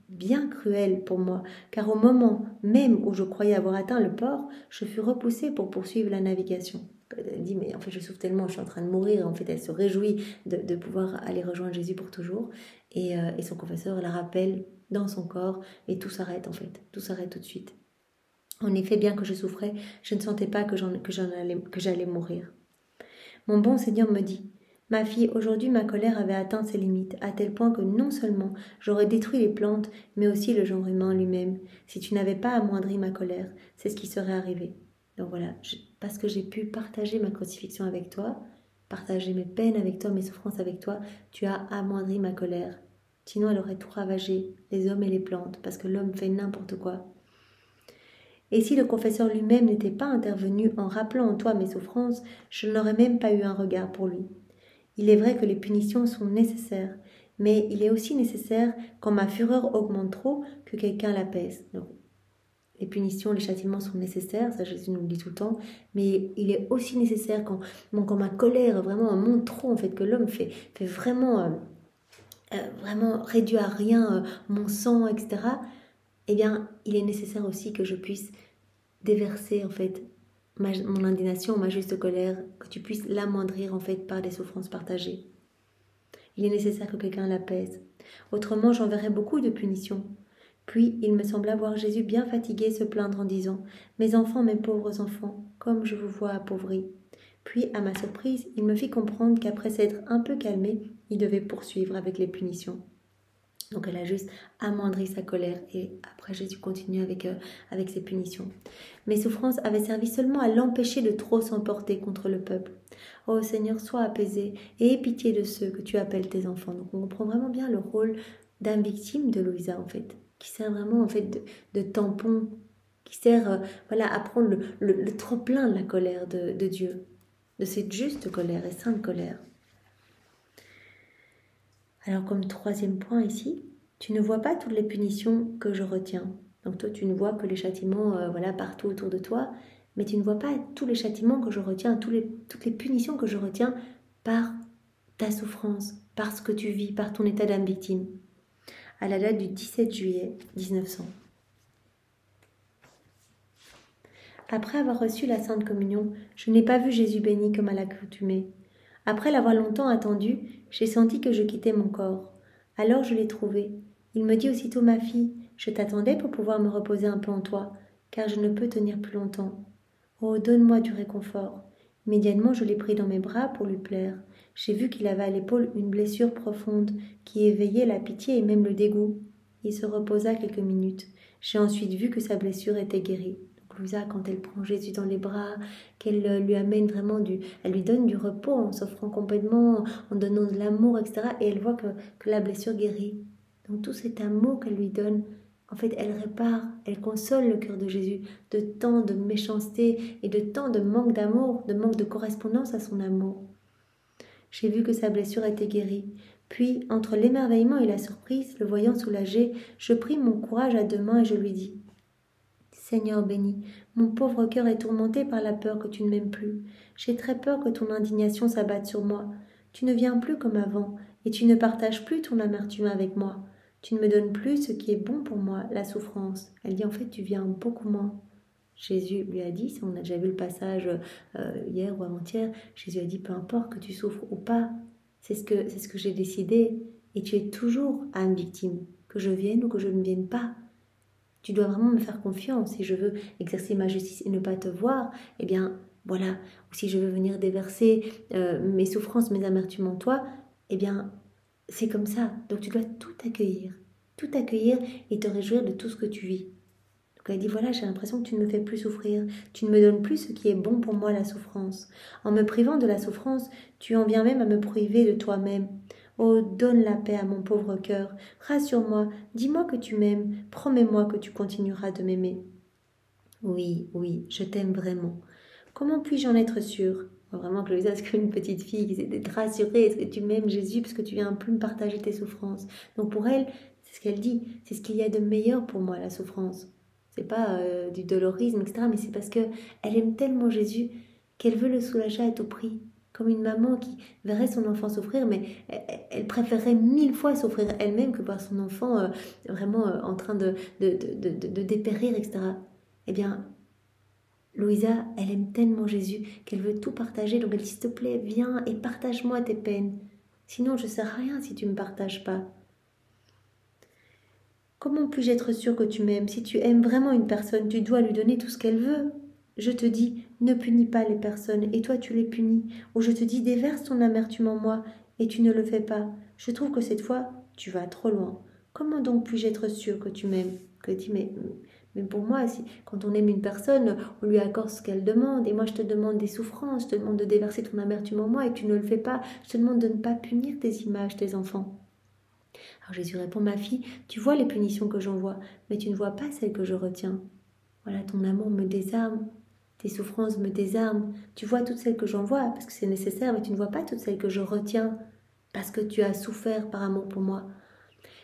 bien cruelle pour moi, car au moment même où je croyais avoir atteint le port, je fus repoussée pour poursuivre la navigation. Elle dit, mais en fait je souffre tellement, je suis en train de mourir. En fait elle se réjouit de pouvoir aller rejoindre Jésus pour toujours. Et son confesseur la rappelle dans son corps, et tout s'arrête en fait, tout s'arrête tout de suite. En effet, bien que je souffrais, je ne sentais pas que j'allais mourir. Mon bon Seigneur me dit, « Ma fille, aujourd'hui ma colère avait atteint ses limites, à tel point que non seulement j'aurais détruit les plantes, mais aussi le genre humain lui-même. Si tu n'avais pas amoindri ma colère, c'est ce qui serait arrivé. » Donc voilà, parce que j'ai pu partager ma crucifixion avec toi, partager mes peines avec toi, mes souffrances avec toi, tu as amoindri ma colère. Sinon, elle aurait tout ravagé, les hommes et les plantes, parce que l'homme fait n'importe quoi. Et si le confesseur lui-même n'était pas intervenu en rappelant en toi mes souffrances, je n'aurais même pas eu un regard pour lui. Il est vrai que les punitions sont nécessaires, mais il est aussi nécessaire, quand ma fureur augmente trop, que quelqu'un l'apaise. Donc, les punitions, les châtiments sont nécessaires, ça Jésus nous le dit tout le temps, mais il est aussi nécessaire quand ma colère vraiment monte trop, en fait, que l'homme fait vraiment, vraiment réduit à rien mon sang, etc. Eh bien, il est nécessaire aussi que je puisse déverser, en fait, mon indignation, ma juste colère, que tu puisses l'amoindrir, en fait, par des souffrances partagées. Il est nécessaire que quelqu'un l'apaise. Autrement, j'enverrai beaucoup de punitions. Puis il me sembla voir Jésus bien fatigué se plaindre en disant « Mes enfants, mes pauvres enfants, comme je vous vois appauvris. » Puis, à ma surprise, il me fit comprendre qu'après s'être un peu calmé, il devait poursuivre avec les punitions. Donc elle a juste amoindri sa colère et après Jésus continue avec ses punitions. Mes souffrances avaient servi seulement à l'empêcher de trop s'emporter contre le peuple. Ô Seigneur, sois apaisé et aie pitié de ceux que tu appelles tes enfants. Donc on comprend vraiment bien le rôle d'un victime de Louisa en fait, qui sert vraiment en fait de tampon, qui sert à prendre le trop-plein de la colère de Dieu, de cette juste colère et sainte colère. Alors comme troisième point ici, tu ne vois pas toutes les punitions que je retiens. Donc toi tu ne vois que les châtiments partout autour de toi, mais tu ne vois pas tous les châtiments que je retiens, toutes les punitions que je retiens par ta souffrance, par ce que tu vis, par ton état d'âme victime. À la date du 17 juillet 1900. Après avoir reçu la Sainte Communion, je n'ai pas vu Jésus béni comme à l'accoutumée. Après l'avoir longtemps attendu, j'ai senti que je quittais mon corps. Alors je l'ai trouvé. Il me dit aussitôt « Ma fille, je t'attendais pour pouvoir me reposer un peu en toi, car je ne peux tenir plus longtemps. Oh, donne-moi du réconfort. » Immédiatement, je l'ai pris dans mes bras pour lui plaire. J'ai vu qu'il avait à l'épaule une blessure profonde qui éveillait la pitié et même le dégoût. Il se reposa quelques minutes. J'ai ensuite vu que sa blessure était guérie. Louisa, quand elle prend Jésus dans les bras, qu'elle lui amène vraiment elle lui donne du repos en s'offrant complètement, en donnant de l'amour, etc. Et elle voit que la blessure guérit. Donc tout cet amour qu'elle lui donne, en fait, elle répare, elle console le cœur de Jésus de tant de méchanceté et de tant de manque d'amour, de manque de correspondance à son amour. J'ai vu que sa blessure était guérie. Puis, entre l'émerveillement et la surprise, le voyant soulagé, je pris mon courage à 2 mains et je lui dis « Seigneur béni, mon pauvre cœur est tourmenté par la peur que tu ne m'aimes plus. J'ai très peur que ton indignation s'abatte sur moi. Tu ne viens plus comme avant, et tu ne partages plus ton amertume avec moi. Tu ne me donnes plus ce qui est bon pour moi, la souffrance. » Elle dit en fait, tu viens beaucoup moins. Jésus lui a dit, on a déjà vu le passage hier ou avant-hier, Jésus a dit, peu importe que tu souffres ou pas, c'est ce que j'ai décidé, et tu es toujours âme victime, que je vienne ou que je ne vienne pas. Tu dois vraiment me faire confiance. Si je veux exercer ma justice et ne pas te voir, eh bien, voilà. Ou si je veux venir déverser mes souffrances, mes amertumes en toi, eh bien, c'est comme ça. Donc, tu dois tout accueillir et te réjouir de tout ce que tu vis. Donc, elle dit, voilà, j'ai l'impression que tu ne me fais plus souffrir. Tu ne me donnes plus ce qui est bon pour moi, la souffrance. En me privant de la souffrance, tu en viens même à me priver de toi-même. Oh, donne la paix à mon pauvre cœur. Rassure-moi, dis-moi que tu m'aimes. Promets-moi que tu continueras de m'aimer. Oui, je t'aime vraiment. Comment puis-je en être sûre? Vraiment que Louisa, c'est comme une petite fille qui essaie d'être rassurée. Est-ce que tu m'aimes, Jésus, parce que tu viens plus me partager tes souffrances? Donc pour elle, c'est ce qu'elle dit. C'est ce qu'il y a de meilleur pour moi, la souffrance. C'est pas du dolorisme, etc. Mais c'est parce qu'elle aime tellement Jésus qu'elle veut le soulager à tout prix. Comme une maman qui verrait son enfant souffrir, mais elle préférerait 1000 fois souffrir elle-même que voir son enfant vraiment en train de dépérir, etc. Eh bien, Louisa, elle aime tellement Jésus qu'elle veut tout partager. Donc elle dit, s'il te plaît, viens et partage-moi tes peines. Sinon, je ne sers à rien si tu ne me partages pas. Comment puis-je être sûre que tu m'aimes? Si tu aimes vraiment une personne, tu dois lui donner tout ce qu'elle veut. Je te dis, ne punis pas les personnes, et toi tu les punis. Ou je te dis, déverse ton amertume en moi, et tu ne le fais pas. Je trouve que cette fois, tu vas trop loin. Comment donc puis-je être sûre que tu m'aimes? Que dit, mais pour moi, quand on aime une personne, on lui accorde ce qu'elle demande. Et moi, je te demande des souffrances, je te demande de déverser ton amertume en moi, et tu ne le fais pas. Je te demande de ne pas punir tes images, tes enfants. Alors Jésus répond, ma fille, tu vois les punitions que j'envoie, mais tu ne vois pas celles que je retiens. Voilà, ton amour me désarme, tes souffrances me désarment. Tu vois toutes celles que j'envoie, parce que c'est nécessaire, mais tu ne vois pas toutes celles que je retiens, parce que tu as souffert par amour pour moi.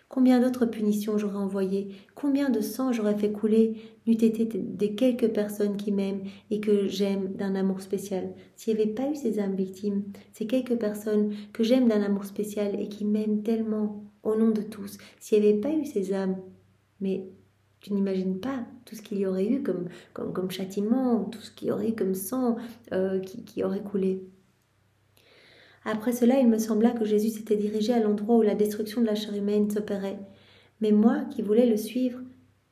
Combien d'autres punitions j'aurais envoyées? Combien de sang j'aurais fait couler n'eût été des quelques personnes qui m'aiment et que j'aime d'un amour spécial? S'il n'y avait pas eu ces âmes victimes, ces quelques personnes que j'aime d'un amour spécial et qui m'aiment tellement au nom de tous, s'il n'y avait pas eu ces âmes, mais tu n'imagines pas tout ce qu'il y aurait eu comme châtiment, tout ce qu'il y aurait eu comme sang qui aurait coulé. Après cela, il me sembla que Jésus s'était dirigé à l'endroit où la destruction de la chair humaine s'opérait. Mais moi, qui voulais le suivre,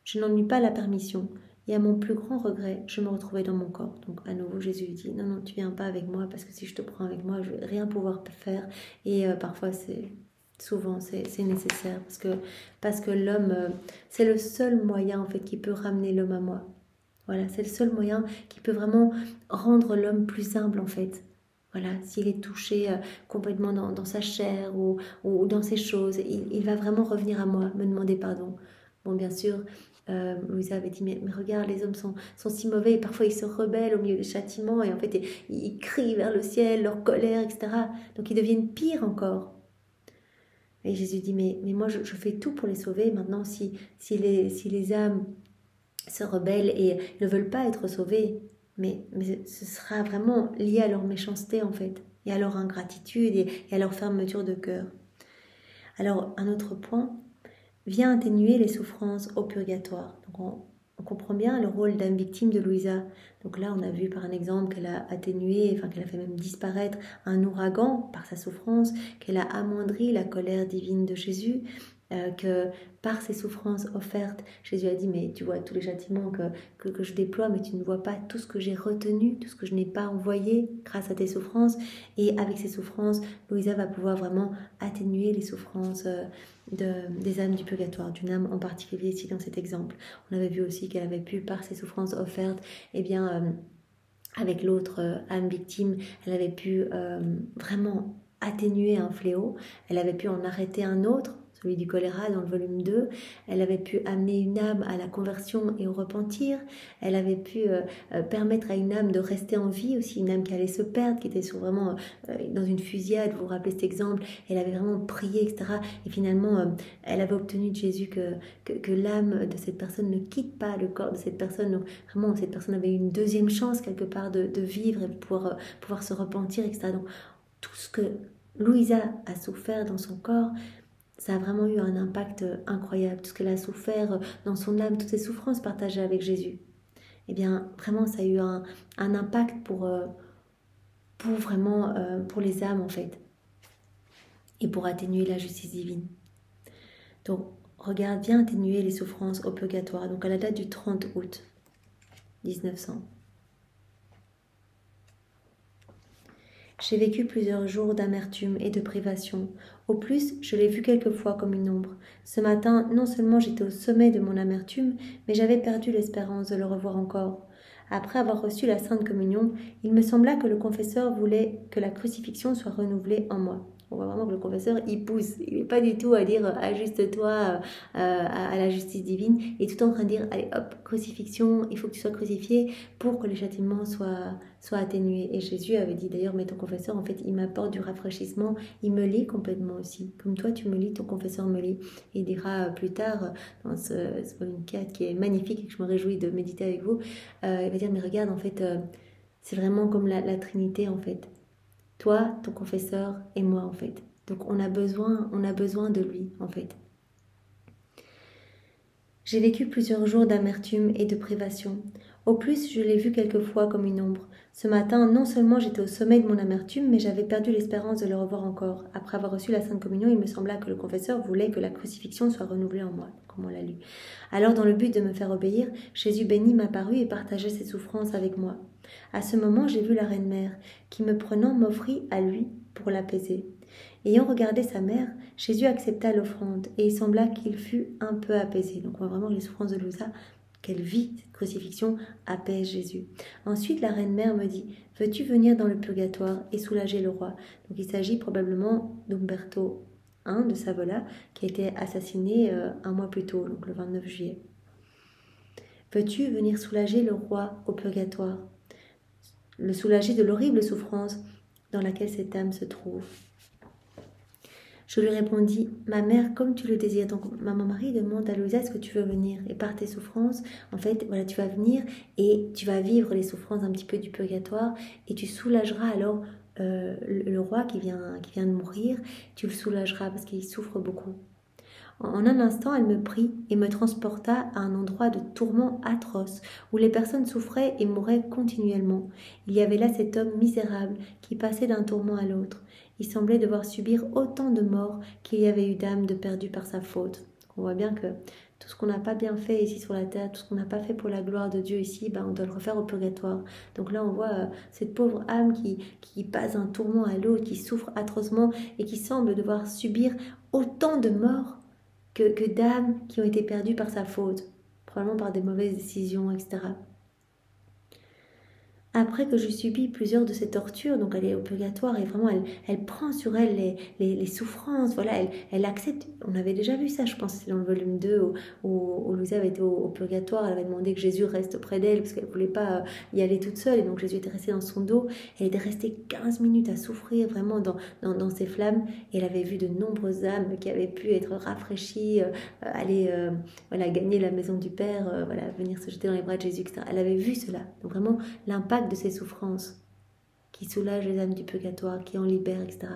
je n'en eus pas la permission. Et à mon plus grand regret, je me retrouvais dans mon corps. Donc à nouveau, Jésus dit, non, tu viens pas avec moi, parce que si je te prends avec moi, je vais rien pouvoir faire. Et parfois, souvent, c'est nécessaire, parce que l'homme, c'est le seul moyen, en fait, qui peut ramener l'homme à moi. Voilà, c'est le seul moyen qui peut vraiment rendre l'homme plus humble, en fait. Voilà, s'il est touché complètement dans sa chair ou dans ses choses, il va vraiment revenir à moi, me demander pardon. Bon, bien sûr, Louisa avait dit, mais regarde, les hommes sont si mauvais, et parfois ils se rebellent au milieu des châtiments, et en fait, ils crient vers le ciel, leur colère, etc. Donc ils deviennent pires encore. Et Jésus dit, mais moi, je fais tout pour les sauver. Maintenant, si les âmes se rebellent et ne veulent pas être sauvées, mais ce sera vraiment lié à leur méchanceté en fait, et à leur ingratitude et à leur fermeture de cœur. Alors un autre point, vient atténuer les souffrances au purgatoire. Donc on comprend bien le rôle d'âme victime de Louisa. Donc là on a vu par un exemple qu'elle a atténué, enfin qu'elle a fait même disparaître un ouragan par sa souffrance, qu'elle a amoindri la colère divine de Jésus, que par ses souffrances offertes, Jésus a dit, mais tu vois tous les châtiments que je déploie, mais tu ne vois pas tout ce que j'ai retenu, tout ce que je n'ai pas envoyé grâce à tes souffrances. Et avec ces souffrances, Louisa va pouvoir vraiment atténuer les souffrances des âmes du purgatoire, d'une âme en particulier ici dans cet exemple. On avait vu aussi qu'elle avait pu, par ses souffrances offertes, eh bien, avec l'autre âme victime, elle avait pu vraiment atténuer un fléau, elle avait pu en arrêter un autre, celui du choléra dans le volume 2, elle avait pu amener une âme à la conversion et au repentir, elle avait pu permettre à une âme de rester en vie aussi, une âme qui allait se perdre, qui était vraiment dans une fusillade, vous vous rappelez cet exemple, elle avait vraiment prié, etc. Et finalement, elle avait obtenu de Jésus que l'âme de cette personne ne quitte pas le corps de cette personne, donc vraiment cette personne avait une deuxième chance quelque part de vivre et de pouvoir se repentir, etc. Donc tout ce que Louisa a souffert dans son corps, ça a vraiment eu un impact incroyable. Tout ce qu'elle a souffert dans son âme, toutes ses souffrances partagées avec Jésus. Eh bien, vraiment, ça a eu un impact pour vraiment, pour les âmes, en fait. Et pour atténuer la justice divine. Donc, regarde, bien atténuer les souffrances au purgatoire. Donc, à la date du 30 août 1900. J'ai vécu plusieurs jours d'amertume et de privation. Au plus, je l'ai vu quelquefois comme une ombre. Ce matin, non seulement j'étais au sommet de mon amertume, mais j'avais perdu l'espérance de le revoir encore. Après avoir reçu la Sainte Communion, il me sembla que le confesseur voulait que la crucifixion soit renouvelée en moi. On voit vraiment que le confesseur, il pousse. Il n'est pas du tout à dire « ajuste-toi à la justice divine ». Il est tout en train de dire « allez hop, crucifixion, il faut que tu sois crucifié pour que les châtiments soient atténués ». Et Jésus avait dit d'ailleurs « mais ton confesseur, en fait, il m'apporte du rafraîchissement, il me lit complètement aussi. Comme toi, tu me lis, ton confesseur me lit ». Et il dira plus tard, dans ce volume 4 qui est magnifique et que je me réjouis de méditer avec vous, il va dire « mais regarde, en fait, c'est vraiment comme la Trinité, en fait. » Toi, ton confesseur et moi en fait. Donc on a besoin de lui en fait. J'ai vécu plusieurs jours d'amertume et de privation. Au plus, je l'ai vu quelquefois comme une ombre. Ce matin, non seulement j'étais au sommet de mon amertume, mais j'avais perdu l'espérance de le revoir encore. Après avoir reçu la Sainte Communion, il me sembla que le confesseur voulait que la crucifixion soit renouvelée en moi, comme on l'a lu. Alors, dans le but de me faire obéir, Jésus béni m'apparut et partageait ses souffrances avec moi. À ce moment, j'ai vu la Reine-Mère, qui me prenant m'offrit à lui pour l'apaiser. Ayant regardé sa mère, Jésus accepta l'offrande et il sembla qu'il fût un peu apaisé. Donc on voit vraiment que les souffrances de Louisa, qu'elle vit, cette crucifixion, apaise Jésus. Ensuite, la Reine-Mère me dit « Veux-tu venir dans le purgatoire et soulager le roi ?» Donc il s'agit probablement d'Umberto I de Savola, qui a été assassiné un mois plus tôt, donc le 29 juillet. « Veux-tu venir soulager le roi au purgatoire ?» Le soulager de l'horrible souffrance dans laquelle cette âme se trouve. Je lui répondis, ma mère, comme tu le désires. Donc, mon mari demande à Louisa, est-ce que tu veux venir? Et par tes souffrances, en fait, voilà, tu vas venir et tu vas vivre les souffrances un petit peu du purgatoire et tu soulageras alors le roi qui vient de mourir. Tu le soulageras parce qu'il souffre beaucoup. En un instant, elle me prit et me transporta à un endroit de tourment atroce, où les personnes souffraient et mouraient continuellement. Il y avait là cet homme misérable qui passait d'un tourment à l'autre. Il semblait devoir subir autant de morts qu'il y avait eu d'âmes de perdues par sa faute. On voit bien que tout ce qu'on n'a pas bien fait ici sur la terre, tout ce qu'on n'a pas fait pour la gloire de Dieu ici, on doit le refaire au purgatoire. Donc là, on voit cette pauvre âme qui passe d'un tourment à l'autre, qui souffre atrocement et qui semble devoir subir autant de morts que d'âmes qui ont été perdues par sa faute, probablement par des mauvaises décisions, etc. Après que je subis plusieurs de ces tortures, donc elle est au purgatoire et vraiment elle prend sur elle les souffrances, voilà, elle accepte. On avait déjà vu ça, je pense, c'est dans le volume 2 où Louisa avait été au purgatoire, elle avait demandé que Jésus reste près d'elle parce qu'elle ne voulait pas y aller toute seule et donc Jésus était resté dans son dos. Elle était restée 15 minutes à souffrir vraiment dans ces flammes et elle avait vu de nombreuses âmes qui avaient pu être rafraîchies, aller voilà, gagner la maison du Père, voilà, venir se jeter dans les bras de Jésus, etc. Elle avait vu cela, donc vraiment l'impact de ces souffrances qui soulagent les âmes du purgatoire, qui en libèrent, etc.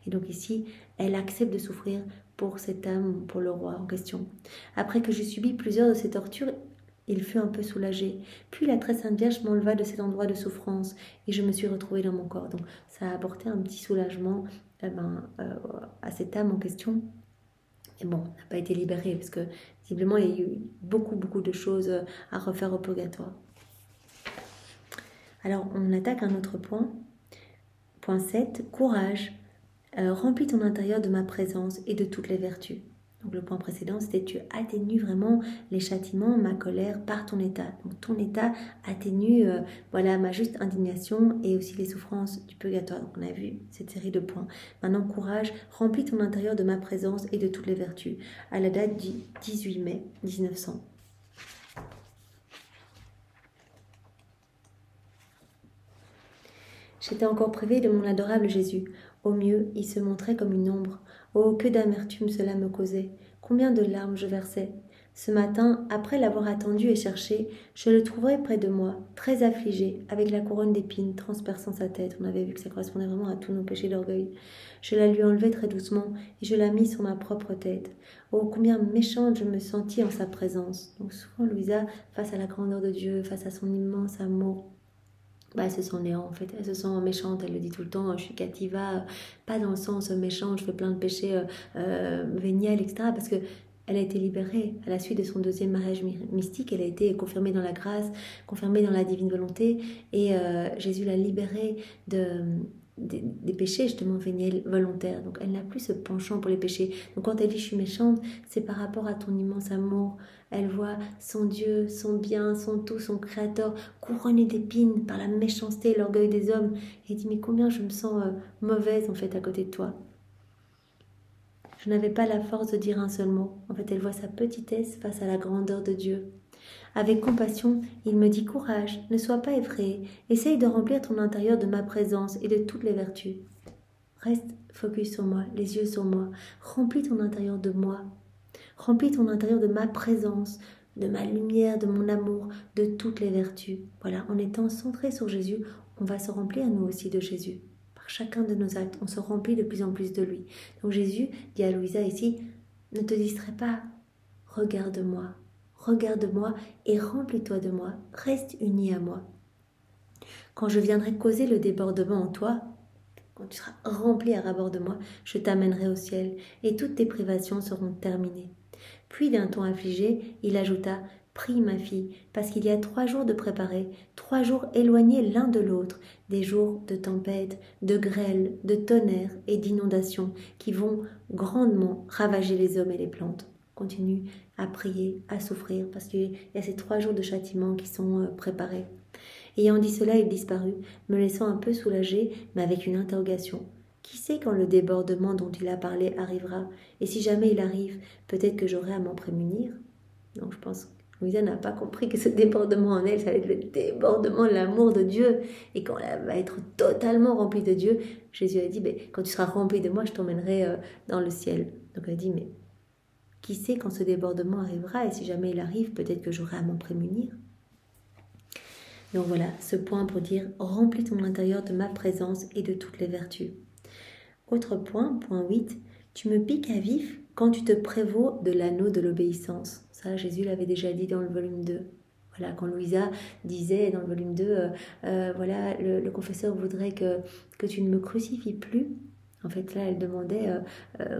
Et donc ici, elle accepte de souffrir pour cette âme, pour le roi en question. Après que j'ai subi plusieurs de ces tortures, il fut un peu soulagé. Puis la très sainte Vierge m'enleva de cet endroit de souffrance et je me suis retrouvée dans mon corps. Donc ça a apporté un petit soulagement à cette âme en question. Et bon, elle n'a pas été libérée parce que visiblement il y a eu beaucoup de choses à refaire au purgatoire. Alors, on attaque un autre point. Point 7, courage. Remplis ton intérieur de ma présence et de toutes les vertus. Donc, le point précédent, c'était tu atténues vraiment les châtiments, ma colère par ton état. Donc, ton état atténue voilà, ma juste indignation et aussi les souffrances du purgatoire. Donc, on a vu cette série de points. Maintenant, courage. Remplis ton intérieur de ma présence et de toutes les vertus. À la date du 18 mai 1900. J'étais encore privée de mon adorable Jésus. Au mieux, il se montrait comme une ombre. Oh, que d'amertume cela me causait. Combien de larmes je versais. Ce matin, après l'avoir attendu et cherché, je le trouverai près de moi, très affligé, avec la couronne d'épines transperçant sa tête. On avait vu que ça correspondait vraiment à tous nos péchés d'orgueil. Je la lui enlevai très doucement et je la mis sur ma propre tête. Oh, combien méchante je me sentis en sa présence. Donc souvent, Louisa, face à la grandeur de Dieu, face à son immense amour, elle se sent néant en fait, elle se sent méchante, elle le dit tout le temps, je suis cativa, pas dans le sens méchant, je fais plein de péchés véniels, etc. Parce que elle a été libérée à la suite de son deuxième mariage mystique, elle a été confirmée dans la grâce, confirmée dans la divine volonté, et Jésus l'a libérée des péchés justement véniels volontaires. Donc elle n'a plus ce penchant pour les péchés. Donc quand elle dit je suis méchante, c'est par rapport à ton immense amour. Elle voit son Dieu, son bien, son tout, son créateur couronné d'épines par la méchanceté et l'orgueil des hommes. Et elle dit mais combien je me sens mauvaise en fait à côté de toi. Je n'avais pas la force de dire un seul mot. En fait elle voit sa petitesse face à la grandeur de Dieu. Avec compassion, il me dit « Courage, ne sois pas effrayé, essaye de remplir ton intérieur de ma présence et de toutes les vertus. Reste focus sur moi, les yeux sur moi, remplis ton intérieur de moi, remplis ton intérieur de ma présence, de ma lumière, de mon amour, de toutes les vertus. » Voilà, en étant centré sur Jésus, on va se remplir nous aussi de Jésus. Par chacun de nos actes, on se remplit de plus en plus de lui. Donc Jésus dit à Louisa ici « Ne te distrais pas, regarde-moi. » Regarde-moi et remplis-toi de moi, reste uni à moi. Quand je viendrai causer le débordement en toi, quand tu seras rempli à ras-bord de moi, je t'amènerai au ciel et toutes tes privations seront terminées. Puis d'un ton affligé, il ajouta « Prie ma fille, parce qu'il y a 3 jours de préparés, 3 jours éloignés l'un de l'autre, des jours de tempête, de grêle, de tonnerre et d'inondation qui vont grandement ravager les hommes et les plantes. » Continue à prier, à souffrir, parce qu'il y a ces 3 jours de châtiment qui sont préparés. Ayant dit cela, il disparut, me laissant un peu soulagée, mais avec une interrogation. Qui sait quand le débordement dont il a parlé arrivera? Et si jamais il arrive, peut-être que j'aurai à m'en prémunir. Donc je pense Louisa n'a pas compris que ce débordement en elle, ça allait être le débordement de l'amour de Dieu. Et quand elle va être totalement remplie de Dieu, Jésus a dit, quand tu seras remplie de moi, je t'emmènerai dans le ciel. Donc elle a dit, mais qui sait quand ce débordement arrivera, et si jamais il arrive, peut-être que j'aurai à m'en prémunir. Donc voilà, ce point pour dire, remplis ton intérieur de ma présence et de toutes les vertus. Autre point, point 8, tu me piques à vif quand tu te prévaux de l'anneau de l'obéissance. Ça, Jésus l'avait déjà dit dans le volume 2. Voilà, quand Louisa disait dans le volume 2, voilà, le confesseur voudrait que tu ne me crucifies plus. En fait, là, elle demandait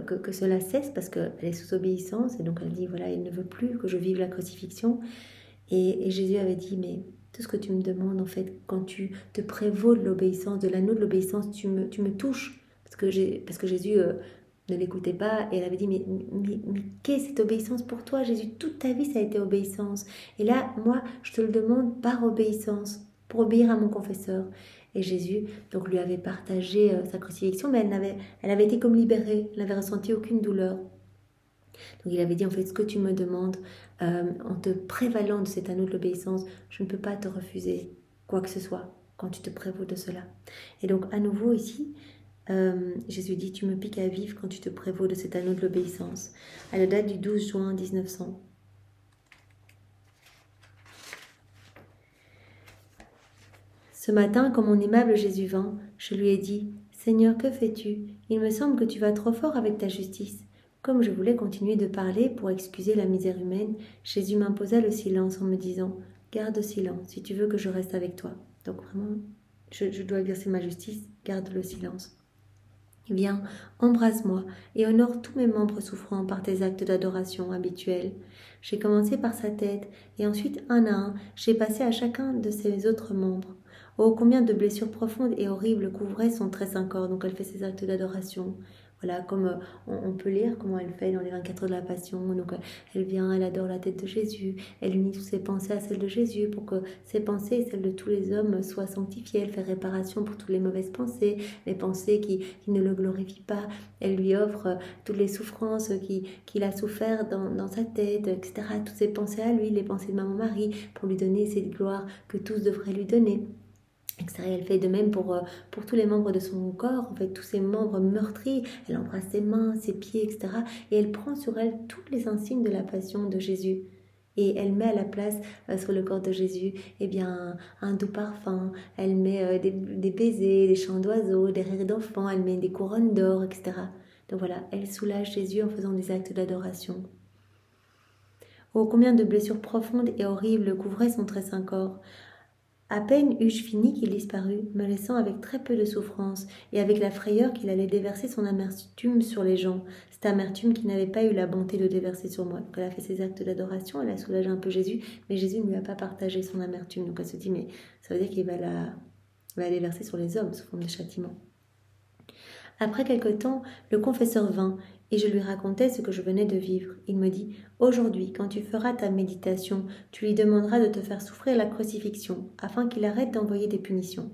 que cela cesse parce qu'elle est sous obéissance. Et donc, elle dit, voilà, il ne veut plus que je vive la crucifixion. Et Jésus avait dit, mais tout ce que tu me demandes, en fait, quand tu te prévaux de l'obéissance, de l'anneau de l'obéissance, tu me touches. Parce que Jésus ne l'écoutait pas. Et elle avait dit, mais qu'est-ce cette obéissance pour toi, Jésus? Toute ta vie, ça a été obéissance. Et là, moi, je te le demande par obéissance, pour obéir à mon confesseur. Et Jésus donc lui avait partagé sa crucifixion, mais elle avait été comme libérée, elle n'avait ressenti aucune douleur. Donc il avait dit, en fait, ce que tu me demandes, en te prévalant de cet anneau de l'obéissance, je ne peux pas te refuser quoi que ce soit quand tu te prévaux de cela. Et donc à nouveau ici, Jésus dit, tu me piques à vif quand tu te prévaux de cet anneau de l'obéissance. À la date du 12 juin 1900. Ce matin, quand mon aimable Jésus vint, je lui ai dit, Seigneur, que fais-tu? Il me semble que tu vas trop fort avec ta justice. Comme je voulais continuer de parler pour excuser la misère humaine, Jésus m'imposa le silence en me disant, garde silence si tu veux que je reste avec toi. Donc vraiment, je dois exercer ma justice, garde le silence. Viens, embrasse-moi et honore tous mes membres souffrants par tes actes d'adoration habituels. J'ai commencé par sa tête et ensuite un à un, j'ai passé à chacun de ses autres membres. Oh, combien de blessures profondes et horribles couvraient son très saint corps. Donc elle fait ses actes d'adoration. Voilà, comme on peut lire comment elle fait dans les 24 heures de la Passion. Donc elle vient, elle adore la tête de Jésus, elle unit toutes ses pensées à celles de Jésus pour que ses pensées et celles de tous les hommes soient sanctifiées. Elle fait réparation pour toutes les mauvaises pensées, les pensées qui ne le glorifient pas. Elle lui offre toutes les souffrances qu'il a souffert dans sa tête, etc. Toutes ses pensées à lui, les pensées de Maman Marie, pour lui donner cette gloire que tous devraient lui donner. Elle fait de même pour tous les membres de son corps, en fait, tous ses membres meurtris. Elle embrasse ses mains, ses pieds, etc. Et elle prend sur elle tous les insignes de la passion de Jésus. Et elle met à la place sur le corps de Jésus un doux parfum. Elle met des baisers, des chants d'oiseaux, des rires d'enfants. Elle met des couronnes d'or, etc. Donc voilà, elle soulage Jésus en faisant des actes d'adoration. Oh, combien de blessures profondes et horribles couvraient son très saint corps. À peine eus-je fini qu'il disparut, me laissant avec très peu de souffrance et avec la frayeur qu'il allait déverser son amertume sur les gens, cette amertume qu'il n'avait pas eu la bonté de déverser sur moi. Donc elle a fait ses actes d'adoration, elle a soulagé un peu Jésus, mais Jésus ne lui a pas partagé son amertume. Donc elle se dit, mais ça veut dire qu'il va la déverser sur les hommes sous forme de châtiment. Après quelque temps, le confesseur vint, et je lui racontai ce que je venais de vivre. Il me dit, « Aujourd'hui, quand tu feras ta méditation, tu lui demanderas de te faire souffrir la crucifixion, afin qu'il arrête d'envoyer des punitions. »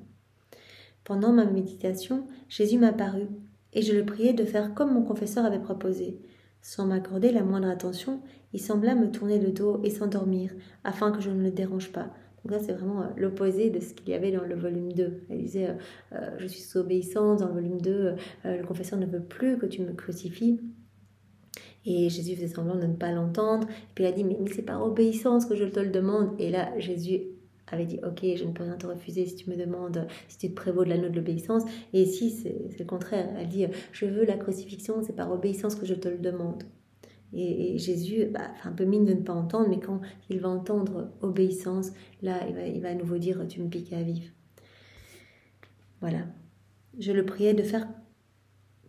Pendant ma méditation, Jésus m'apparut, et je le priai de faire comme mon confesseur avait proposé. Sans m'accorder la moindre attention, il sembla me tourner le dos et s'endormir, afin que je ne le dérange pas. Donc là, c'est vraiment l'opposé de ce qu'il y avait dans le volume 2. Elle disait, je suis sous obéissance. Dans le volume 2, le confesseur ne veut plus que tu me crucifies. Et Jésus faisait semblant de ne pas l'entendre. Et puis il a dit, mais c'est par obéissance que je te le demande. Et là, Jésus avait dit, ok, je ne peux rien te refuser si tu me demandes, si tu te prévaux de l'anneau de l'obéissance. Et ici, c'est le contraire. Elle dit, je veux la crucifixion, c'est par obéissance que je te le demande. Et Jésus fait un peu mine de ne pas entendre, mais quand il va entendre obéissance, là, il va à nouveau dire, tu me piques à vif. Voilà. Je le priais de faire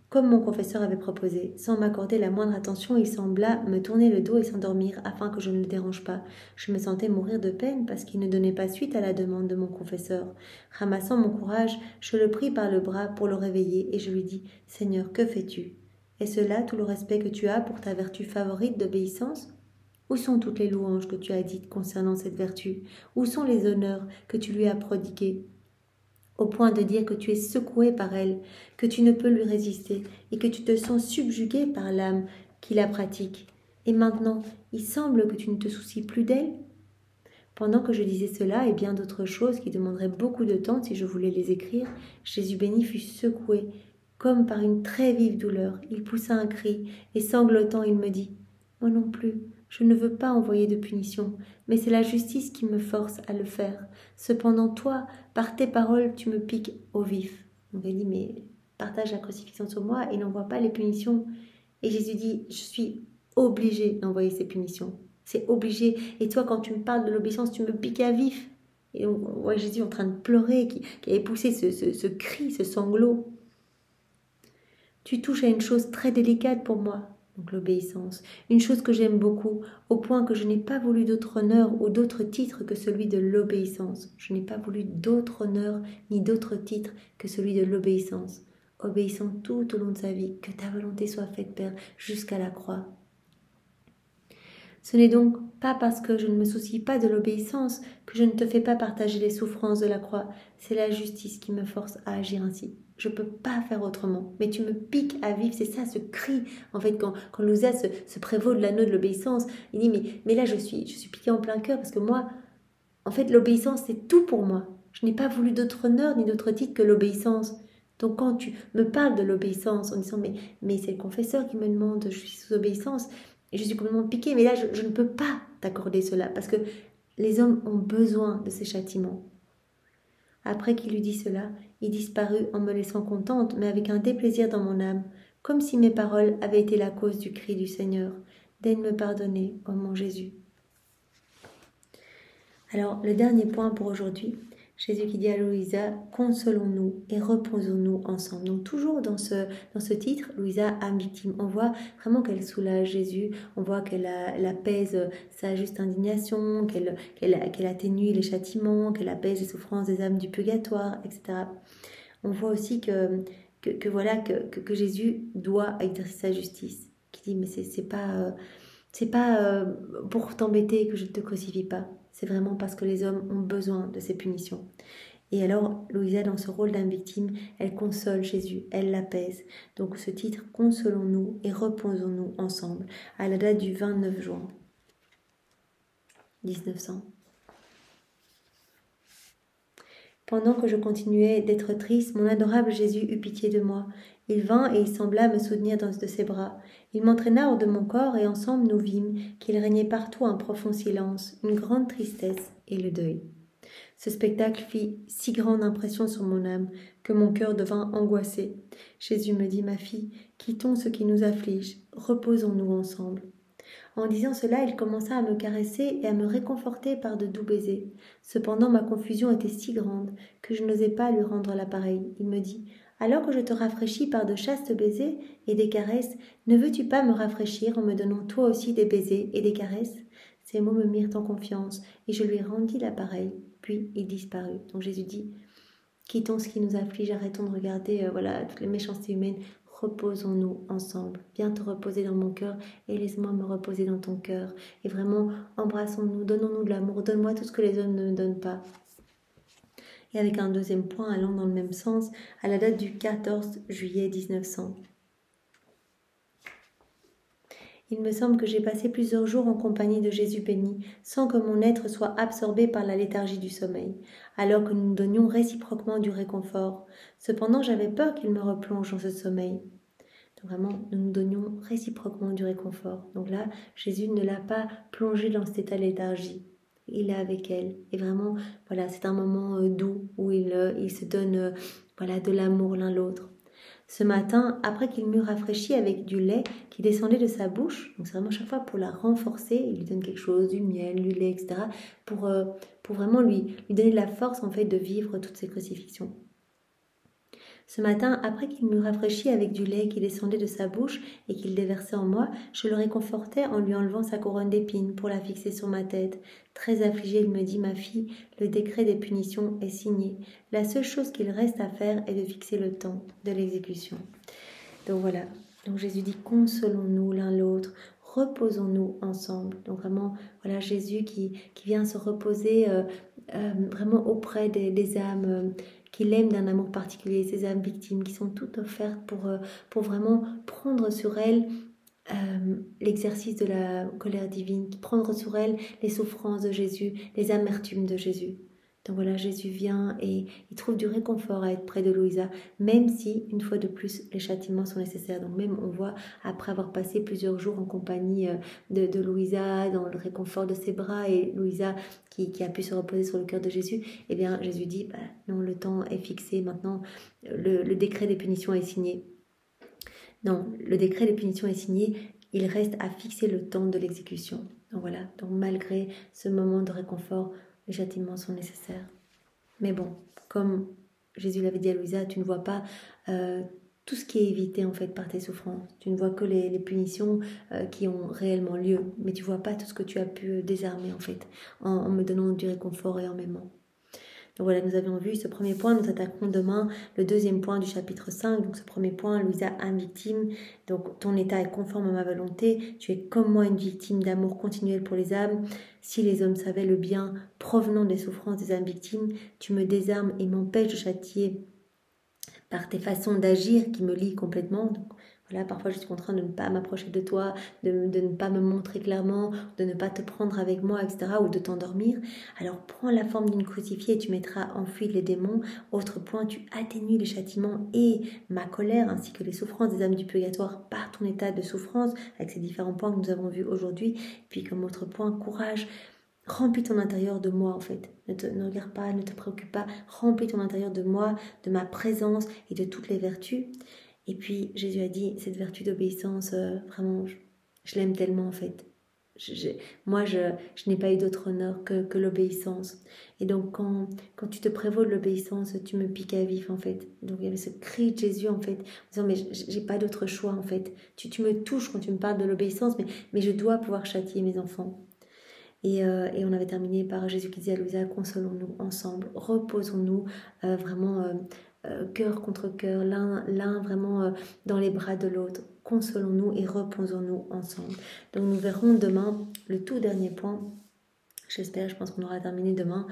comme mon confesseur avait proposé. Sans m'accorder la moindre attention, il sembla me tourner le dos et s'endormir, afin que je ne le dérange pas. Je me sentais mourir de peine, parce qu'il ne donnait pas suite à la demande de mon confesseur. Ramassant mon courage, je le pris par le bras pour le réveiller, et je lui dis, « Seigneur, que fais-tu ? Est-ce là tout le respect que tu as pour ta vertu favorite d'obéissance ? Où sont toutes les louanges que tu as dites concernant cette vertu ? Où sont les honneurs que tu lui as prodigués ? Au point de dire que tu es secoué par elle, que tu ne peux lui résister et que tu te sens subjugué par l'âme qui la pratique. Et maintenant, il semble que tu ne te soucies plus d'elle. Pendant que je disais cela et bien d'autres choses qui demanderaient beaucoup de temps si je voulais les écrire, Jésus béni fut secoué, comme par une très vive douleur. Il poussa un cri, et sanglotant, il me dit « Moi non plus, je ne veux pas envoyer de punition, mais c'est la justice qui me force à le faire. Cependant toi, par tes paroles, tu me piques au vif. » Donc il dit « Mais partage la crucifixion sur moi et n'envoie pas les punitions. » Et Jésus dit « Je suis obligé d'envoyer ces punitions. C'est obligé. Et toi, quand tu me parles de l'obéissance, tu me piques à vif. » Et on voit Jésus en train de pleurer, qui avait poussé ce cri, ce sanglot. Tu touches à une chose très délicate pour moi, donc l'obéissance. Une chose que j'aime beaucoup, au point que je n'ai pas voulu d'autre honneur ou d'autre titre que celui de l'obéissance. Je n'ai pas voulu d'autre honneur ni d'autre titre que celui de l'obéissance. Obéissant tout au long de sa vie, que ta volonté soit faite, Père, jusqu'à la croix. Ce n'est donc pas parce que je ne me soucie pas de l'obéissance que je ne te fais pas partager les souffrances de la croix. C'est la justice qui me force à agir ainsi. Je ne peux pas faire autrement. Mais tu me piques à vif, c'est ça, ce cri. En fait, quand Louisa se prévaut de l'anneau de l'obéissance, il dit, mais là, je suis piqué en plein cœur parce que moi, en fait, l'obéissance, c'est tout pour moi. Je n'ai pas voulu d'autre honneur ni d'autre titre que l'obéissance. Donc quand tu me parles de l'obéissance en disant, mais c'est le confesseur qui me demande, je suis sous obéissance, et je suis complètement piquée, mais là, je ne peux pas t'accorder cela, parce que les hommes ont besoin de ces châtiments. Après qu'il eut dit cela, il disparut en me laissant contente, mais avec un déplaisir dans mon âme, comme si mes paroles avaient été la cause du cri du Seigneur. Daigne me pardonner, ô mon Jésus. Alors, le dernier point pour aujourd'hui, Jésus qui dit à Louisa, consolons-nous et reposons-nous ensemble. Donc toujours dans ce titre, Louisa, âme victime, on voit vraiment qu'elle soulage Jésus, on voit qu'elle apaise sa juste indignation, qu'elle atténue les châtiments, qu'elle apaise les souffrances des âmes du purgatoire, etc. On voit aussi que Jésus doit exercer sa justice, qui dit mais c'est pas pour t'embêter que je ne te crucifie pas. C'est vraiment parce que les hommes ont besoin de ces punitions. Et alors, Louisa, dans ce rôle d'âme victime, elle console Jésus, elle l'apaise. Donc ce titre, consolons-nous et reposons-nous ensemble, à la date du 29 juin 1900. Pendant que je continuais d'être triste, mon adorable Jésus eut pitié de moi. Il vint et il sembla me soutenir dans de ses bras. Il m'entraîna hors de mon corps et ensemble nous vîmes qu'il régnait partout un profond silence, une grande tristesse et le deuil. Ce spectacle fit si grande impression sur mon âme que mon cœur devint angoissé. Jésus me dit, ma fille, quittons ce qui nous afflige, reposons-nous ensemble. En disant cela, il commença à me caresser et à me réconforter par de doux baisers. Cependant, ma confusion était si grande que je n'osais pas lui rendre l'appareil. Il me dit « Alors que je te rafraîchis par de chastes baisers et des caresses, ne veux-tu pas me rafraîchir en me donnant toi aussi des baisers et des caresses ?» Ces mots me mirent en confiance et je lui rendis l'appareil. Puis il disparut. Donc Jésus dit « Quittons ce qui nous afflige, arrêtons de regarder toutes les méchancetés humaines. » Reposons-nous ensemble. Viens te reposer dans mon cœur et laisse-moi me reposer dans ton cœur. Et vraiment, embrassons-nous, donnons-nous de l'amour, donne-moi tout ce que les hommes ne me donnent pas. Et avec un deuxième point allant dans le même sens, à la date du 14 juillet 1900. Il me semble que j'ai passé plusieurs jours en compagnie de Jésus béni, sans que mon être soit absorbé par la léthargie du sommeil, alors que nous nous donnions réciproquement du réconfort. Cependant, j'avais peur qu'il me replonge dans ce sommeil. Donc vraiment, nous nous donnions réciproquement du réconfort. Donc là, Jésus ne l'a pas plongé dans cet état de léthargie. Il est avec elle. Et vraiment, voilà, c'est un moment doux où ils se donnent de l'amour l'un l'autre. Ce matin, après qu'il m'eut rafraîchi avec du lait qui descendait de sa bouche, donc c'est vraiment chaque fois pour la renforcer, il lui donne quelque chose, du miel, du lait, etc., pour vraiment lui donner de la force en fait de vivre toutes ces crucifixions. Ce matin, après qu'il m'eut rafraîchi avec du lait qui descendait de sa bouche et qu'il déversait en moi, je le réconfortais en lui enlevant sa couronne d'épines pour la fixer sur ma tête. Très affligé, il me dit « Ma fille, le décret des punitions est signé. La seule chose qu'il reste à faire est de fixer le temps de l'exécution. » Donc voilà. Donc Jésus dit « Consolons-nous l'un l'autre. » Reposons-nous ensemble. Donc vraiment, voilà Jésus qui vient se reposer vraiment auprès des âmes qui l'aiment d'un amour particulier, ces âmes victimes qui sont toutes offertes pour vraiment prendre sur elles l'exercice de la colère divine, prendre sur elle les souffrances de Jésus, les amertumes de Jésus. Donc voilà, Jésus vient et il trouve du réconfort à être près de Louisa, même si, une fois de plus, les châtiments sont nécessaires. Donc même, on voit, après avoir passé plusieurs jours en compagnie de Louisa, dans le réconfort de ses bras, et Louisa qui a pu se reposer sur le cœur de Jésus, eh bien Jésus dit, non, le temps est fixé, maintenant le décret des punitions est signé. Non, le décret des punitions est signé, il reste à fixer le temps de l'exécution. Donc voilà, donc malgré ce moment de réconfort, les châtiments sont nécessaires. Mais bon, comme Jésus l'avait dit à Louisa, tu ne vois pas tout ce qui est évité en fait par tes souffrances. Tu ne vois que les punitions qui ont réellement lieu, mais tu ne vois pas tout ce que tu as pu désarmer en fait, en me donnant du réconfort et en m'aimant. Donc voilà, nous avions vu ce premier point, nous attaquerons demain le deuxième point du chapitre 5. Donc ce premier point, Louisa, âme victime. Donc ton état est conforme à ma volonté. Tu es comme moi une victime d'amour continuel pour les âmes. Si les hommes savaient le bien provenant des souffrances des âmes victimes, tu me désarmes et m'empêches de châtier par tes façons d'agir qui me lient complètement. Donc, voilà, parfois je suis contrainte de ne pas m'approcher de toi, de ne pas me montrer clairement, de ne pas te prendre avec moi, etc., ou de t'endormir. Alors prends la forme d'une crucifiée et tu mettras en fuite les démons. Autre point, tu atténues les châtiments et ma colère, ainsi que les souffrances des âmes du purgatoire par ton état de souffrance, avec ces différents points que nous avons vus aujourd'hui. Puis comme autre point, courage. Remplis ton intérieur de moi en fait. Ne regarde pas, ne te préoccupe pas. Remplis ton intérieur de moi, de ma présence et de toutes les vertus. Et puis Jésus a dit, cette vertu d'obéissance, vraiment, je l'aime tellement en fait. Moi, je n'ai pas eu d'autre honneur que l'obéissance. Et donc, quand tu te prévaux de l'obéissance, tu me piques à vif, en fait. Donc, il y avait ce cri de Jésus, en fait, en disant, mais j'ai pas d'autre choix, en fait. Tu me touches quand tu me parles de l'obéissance, mais je dois pouvoir châtier mes enfants. Et on avait terminé par Jésus qui disait à Louisa, consolons-nous ensemble, reposons-nous vraiment cœur contre cœur, l'un vraiment dans les bras de l'autre. Consolons-nous et reposons-nous ensemble. Donc nous verrons demain le tout dernier point. J'espère, je pense qu'on aura terminé demain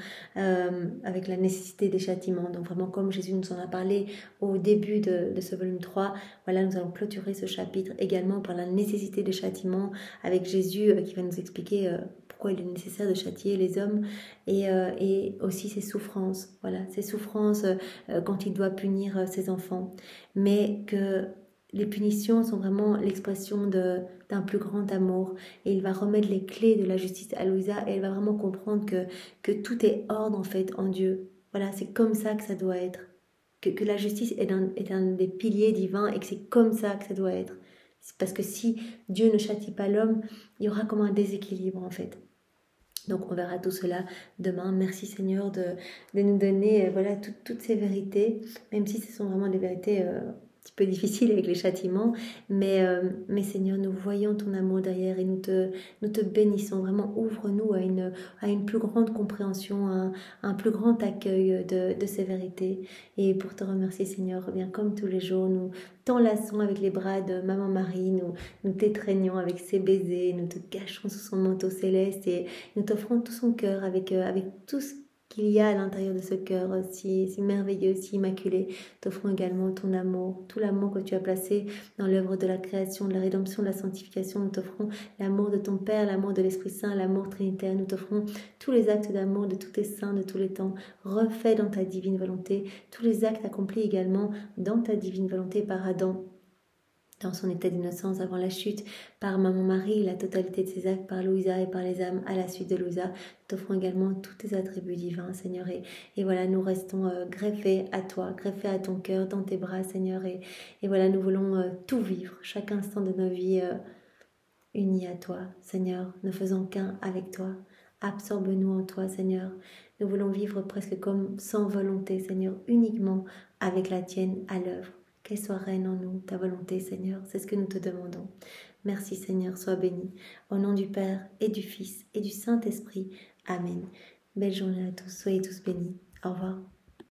avec la nécessité des châtiments. Donc vraiment comme Jésus nous en a parlé au début de ce volume 3, voilà, nous allons clôturer ce chapitre également par la nécessité des châtiments avec Jésus qui va nous expliquer pourquoi il est nécessaire de châtier les hommes et aussi ses souffrances. Voilà, ses souffrances quand il doit punir ses enfants. Mais que les punitions sont vraiment l'expression d'un plus grand amour. Et il va remettre les clés de la justice à Louisa et elle va vraiment comprendre que tout est ordre en fait en Dieu. Voilà, c'est comme ça que ça doit être. Que la justice est un des piliers divins et que c'est comme ça que ça doit être. C'est parce que si Dieu ne châtie pas l'homme, il y aura comme un déséquilibre en fait. Donc on verra tout cela demain. Merci Seigneur de nous donner voilà, toutes ces vérités, même si ce sont vraiment des vérités un petit peu difficiles avec les châtiments. Mais Seigneur, nous voyons ton amour derrière et nous te bénissons. Vraiment, ouvre-nous à une plus grande compréhension, à un plus grand accueil de ces vérités. Et pour te remercier Seigneur, bien comme tous les jours, nous t'enlaçons avec les bras de Maman Marie, nous t'étreignons avec ses baisers, nous te cachons sous son manteau céleste et nous t'offrons tout son cœur avec tout ce qu'il y a à l'intérieur de ce cœur si merveilleux, si immaculé. T'offrons également ton amour, tout l'amour que tu as placé dans l'œuvre de la création, de la rédemption, de la sanctification. Nous t'offrons l'amour de ton Père, l'amour de l'Esprit Saint, l'amour trinitaire. Nous t'offrons tous les actes d'amour de tous tes saints, de tous les temps, refaits dans ta divine volonté, tous les actes accomplis également dans ta divine volonté par Adam, dans son état d'innocence avant la chute, par Maman Marie, la totalité de ses actes, par Louisa et par les âmes à la suite de Louisa. Nous t'offrons également tous tes attributs divins, Seigneur. Et voilà, nous restons greffés à toi, greffés à ton cœur, dans tes bras, Seigneur. Et voilà, nous voulons tout vivre, chaque instant de nos vies unis à toi, Seigneur, ne faisant qu'un avec toi. Absorbe-nous en toi, Seigneur. Nous voulons vivre presque comme sans volonté, Seigneur, uniquement avec la tienne à l'œuvre. Qu'elle soit reine en nous, ta volonté, Seigneur, c'est ce que nous te demandons. Merci, Seigneur, sois béni. Au nom du Père et du Fils et du Saint-Esprit. Amen. Belle journée à tous, soyez tous bénis. Au revoir.